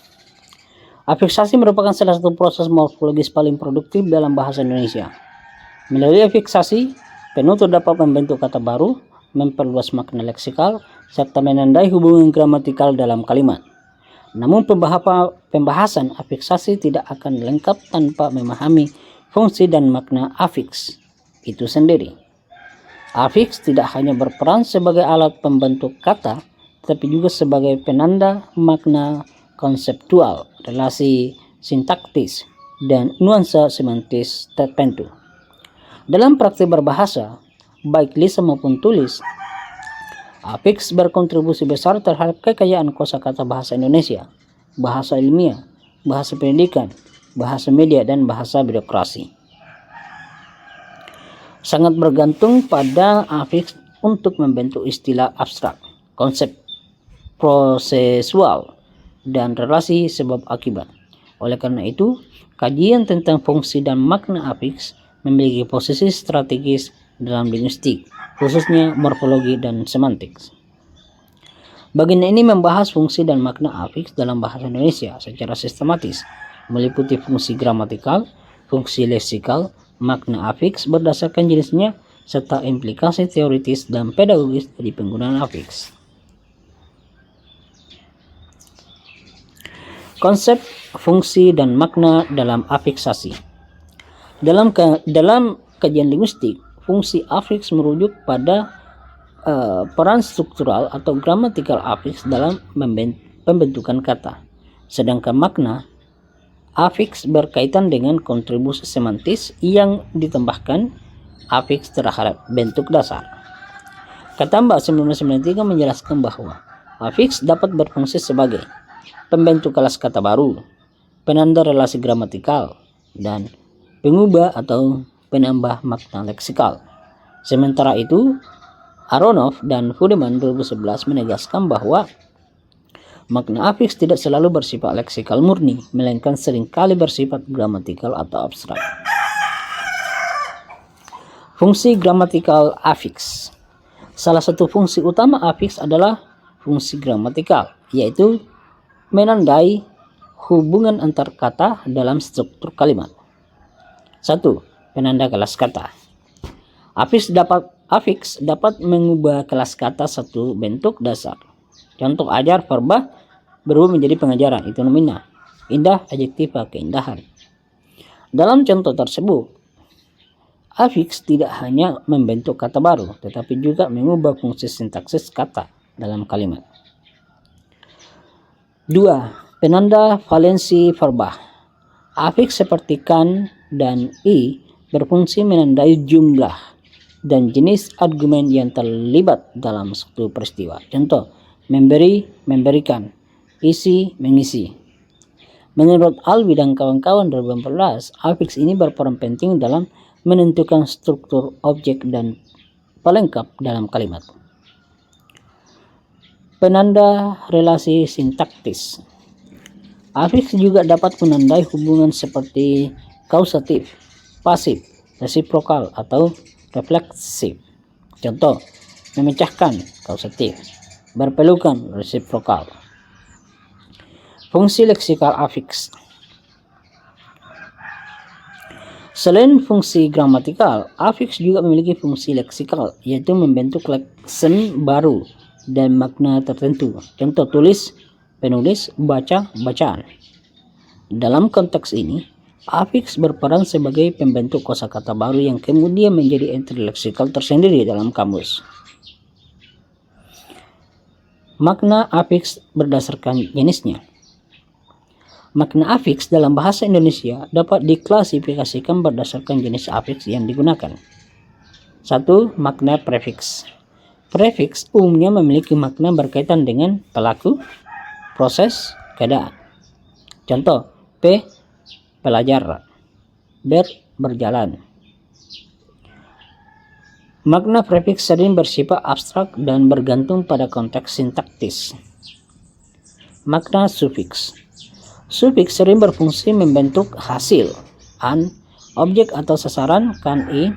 Afiksasi merupakan salah satu proses morfologis paling produktif dalam bahasa Indonesia. Melalui afiksasi, penutur dapat membentuk kata baru, memperluas makna leksikal, serta menandai hubungan gramatikal dalam kalimat. Namun pembahasan afiksasi tidak akan lengkap tanpa memahami fungsi dan makna afiks itu sendiri. Afiks tidak hanya berperan sebagai alat pembentuk kata, tetapi juga sebagai penanda makna konseptual, relasi sintaktis, dan nuansa semantis tertentu. Dalam praktik berbahasa, baik lisan maupun tulis, afiks berkontribusi besar terhadap kekayaan kosakata bahasa Indonesia, bahasa ilmiah, bahasa pendidikan, bahasa media, dan bahasa birokrasi. Sangat bergantung pada afiks untuk membentuk istilah abstrak, konsep prosesual, dan relasi sebab akibat. Oleh karena itu, kajian tentang fungsi dan makna afiks memiliki posisi strategis dalam linguistik, khususnya morfologi dan semantik. Bagian ini membahas fungsi dan makna afiks dalam bahasa Indonesia secara sistematis, meliputi fungsi gramatikal, fungsi leksikal, makna afiks berdasarkan jenisnya, serta implikasi teoritis dan pedagogis dari penggunaan afiks. Konsep, fungsi, dan makna dalam afiksasi. Dalam kajian linguistik, fungsi afiks merujuk pada peran struktural atau gramatikal afiks dalam pembentukan kata. Sedangkan makna afiks berkaitan dengan kontribusi semantis yang ditambahkan afiks terhadap bentuk dasar. Kata Mbak 1993 menjelaskan bahwa afiks dapat berfungsi sebagai pembentuk kelas kata baru, penanda relasi gramatikal, dan pengubah atau penambah makna leksikal. Sementara itu, Aronoff dan Fudeman 2011 menegaskan bahwa Makna afiks tidak selalu bersifat leksikal murni, melainkan seringkali bersifat gramatikal atau abstrak. Fungsi gramatikal afiks. Salah satu fungsi utama afiks adalah fungsi gramatikal, yaitu menandai hubungan antar kata dalam struktur kalimat. 1. Penanda kelas kata. Afiks dapat mengubah kelas kata satu bentuk dasar. Contoh ajar verba berubah menjadi pengajaran, itu nomina. Indah adjektif keindahan. Dalam contoh tersebut, afiks tidak hanya membentuk kata baru, tetapi juga mengubah fungsi sintaksis kata dalam kalimat. 2. Penanda valensi verba. Afiks seperti kan dan i berfungsi menandai jumlah dan jenis argumen yang terlibat dalam suatu peristiwa. Contoh, memberi, memberikan, isi, mengisi. Menurut Alwi dan kawan-kawan 2014, afiks ini berperan penting dalam menentukan struktur objek dan pelengkap dalam kalimat. Penanda relasi sintaktis. Afiks juga dapat menandai hubungan seperti kausatif, pasif, resiprokal, atau refleksif. Contoh, memecahkan, kausatif, berpelukan, resiprokal. Fungsi leksikal afiks. Selain fungsi gramatikal, afiks juga memiliki fungsi leksikal, yaitu membentuk leksen baru dan makna tertentu. Contoh, tulis, penulis, baca, bacaan. Dalam konteks ini, afiks berperan sebagai pembentuk kosakata baru yang kemudian menjadi entry leksikal tersendiri dalam kamus. Makna afiks berdasarkan jenisnya. Makna afiks dalam bahasa Indonesia dapat diklasifikasikan berdasarkan jenis afiks yang digunakan. 1. Makna prefiks. Prefiks umumnya memiliki makna berkaitan dengan pelaku, proses, keadaan. Contoh, P. Pelajar, ber, berjalan. Makna prefiks sering bersifat abstrak dan bergantung pada konteks sintaktis. Makna sufiks. Sufiks sering berfungsi membentuk hasil, an, objek atau sasaran, kan, i,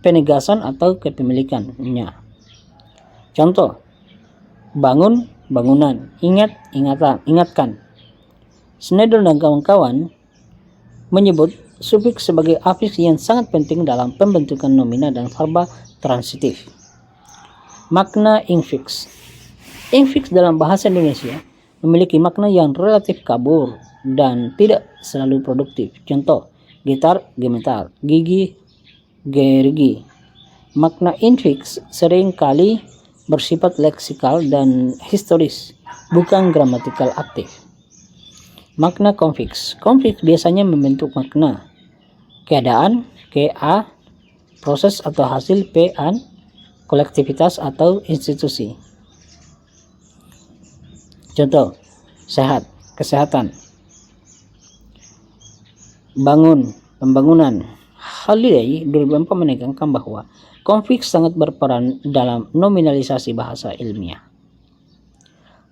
penegasan atau kepemilikannya. Contoh, bangun, bangunan, ingat, ingatan, ingatkan. Schneider dan kawan-kawan menyebut sufiks sebagai afiks yang sangat penting dalam pembentukan nomina dan verba transitif. Makna infiks. Infiks dalam bahasa Indonesia memiliki makna yang relatif kabur dan tidak selalu produktif. Contoh, gitar, gemetar, gigi, gerigi. Makna infiks sering kali bersifat leksikal dan historis, bukan gramatikal aktif. Makna konfiks. Konfiks biasanya membentuk makna keadaan, ka, proses atau hasil, p-an, kolektivitas atau institusi. Contoh, sehat, kesehatan, bangun, pembangunan. Halliday 2004 menekankan bahwa konfiks sangat berperan dalam nominalisasi bahasa ilmiah.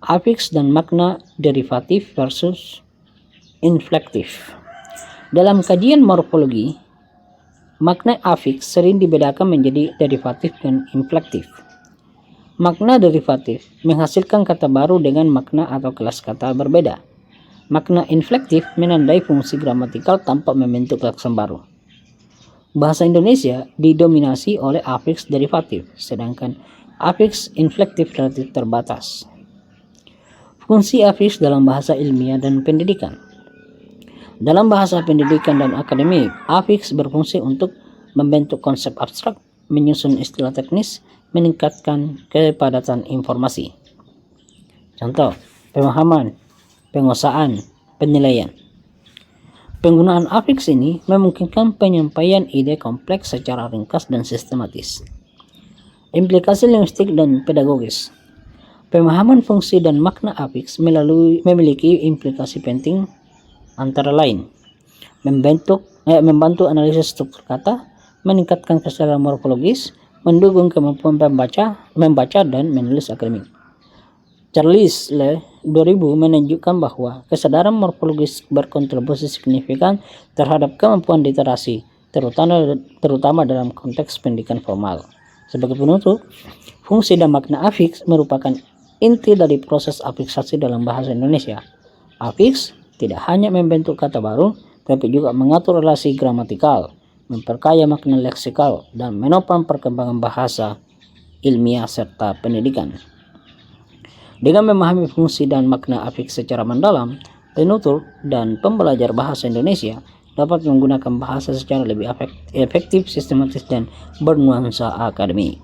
Afiks dan makna derivatif versus inflektif. Dalam kajian morfologi, makna afiks sering dibedakan menjadi derivatif dan inflektif. Makna derivatif menghasilkan kata baru dengan makna atau kelas kata berbeda. Makna inflektif menandai fungsi gramatikal tanpa membentuk leksen baru. Bahasa Indonesia didominasi oleh afiks derivatif, sedangkan afiks inflektif relatif terbatas. Fungsi afiks dalam bahasa ilmiah dan pendidikan. Dalam bahasa pendidikan dan akademik, afiks berfungsi untuk membentuk konsep abstrak, menyusun istilah teknis, meningkatkan kepadatan informasi. Contoh, pemahaman, penguasaan, penilaian. Penggunaan afiks ini memungkinkan penyampaian ide kompleks secara ringkas dan sistematis. Implikasi linguistik dan pedagogis. Pemahaman fungsi dan makna afiks memiliki implikasi penting antara lain membantu analisis struktur kata, meningkatkan kesadaran morfologis, mendukung kemampuan membaca dan menulis akademik. Charles Le 2000 menunjukkan bahwa kesadaran morfologis berkontribusi signifikan terhadap kemampuan literasi, terutama dalam konteks pendidikan formal. Sebagai penutup, fungsi dan makna afiks merupakan inti dari proses afiksasi dalam bahasa Indonesia. Afiks tidak hanya membentuk kata baru, tapi juga mengatur relasi gramatikal, memperkaya makna leksikal, dan menopang perkembangan bahasa ilmiah serta pendidikan. Dengan memahami fungsi dan makna afiks secara mendalam, penutur dan pembelajar bahasa Indonesia dapat menggunakan bahasa secara lebih efektif, sistematis, dan bernuansa akademik.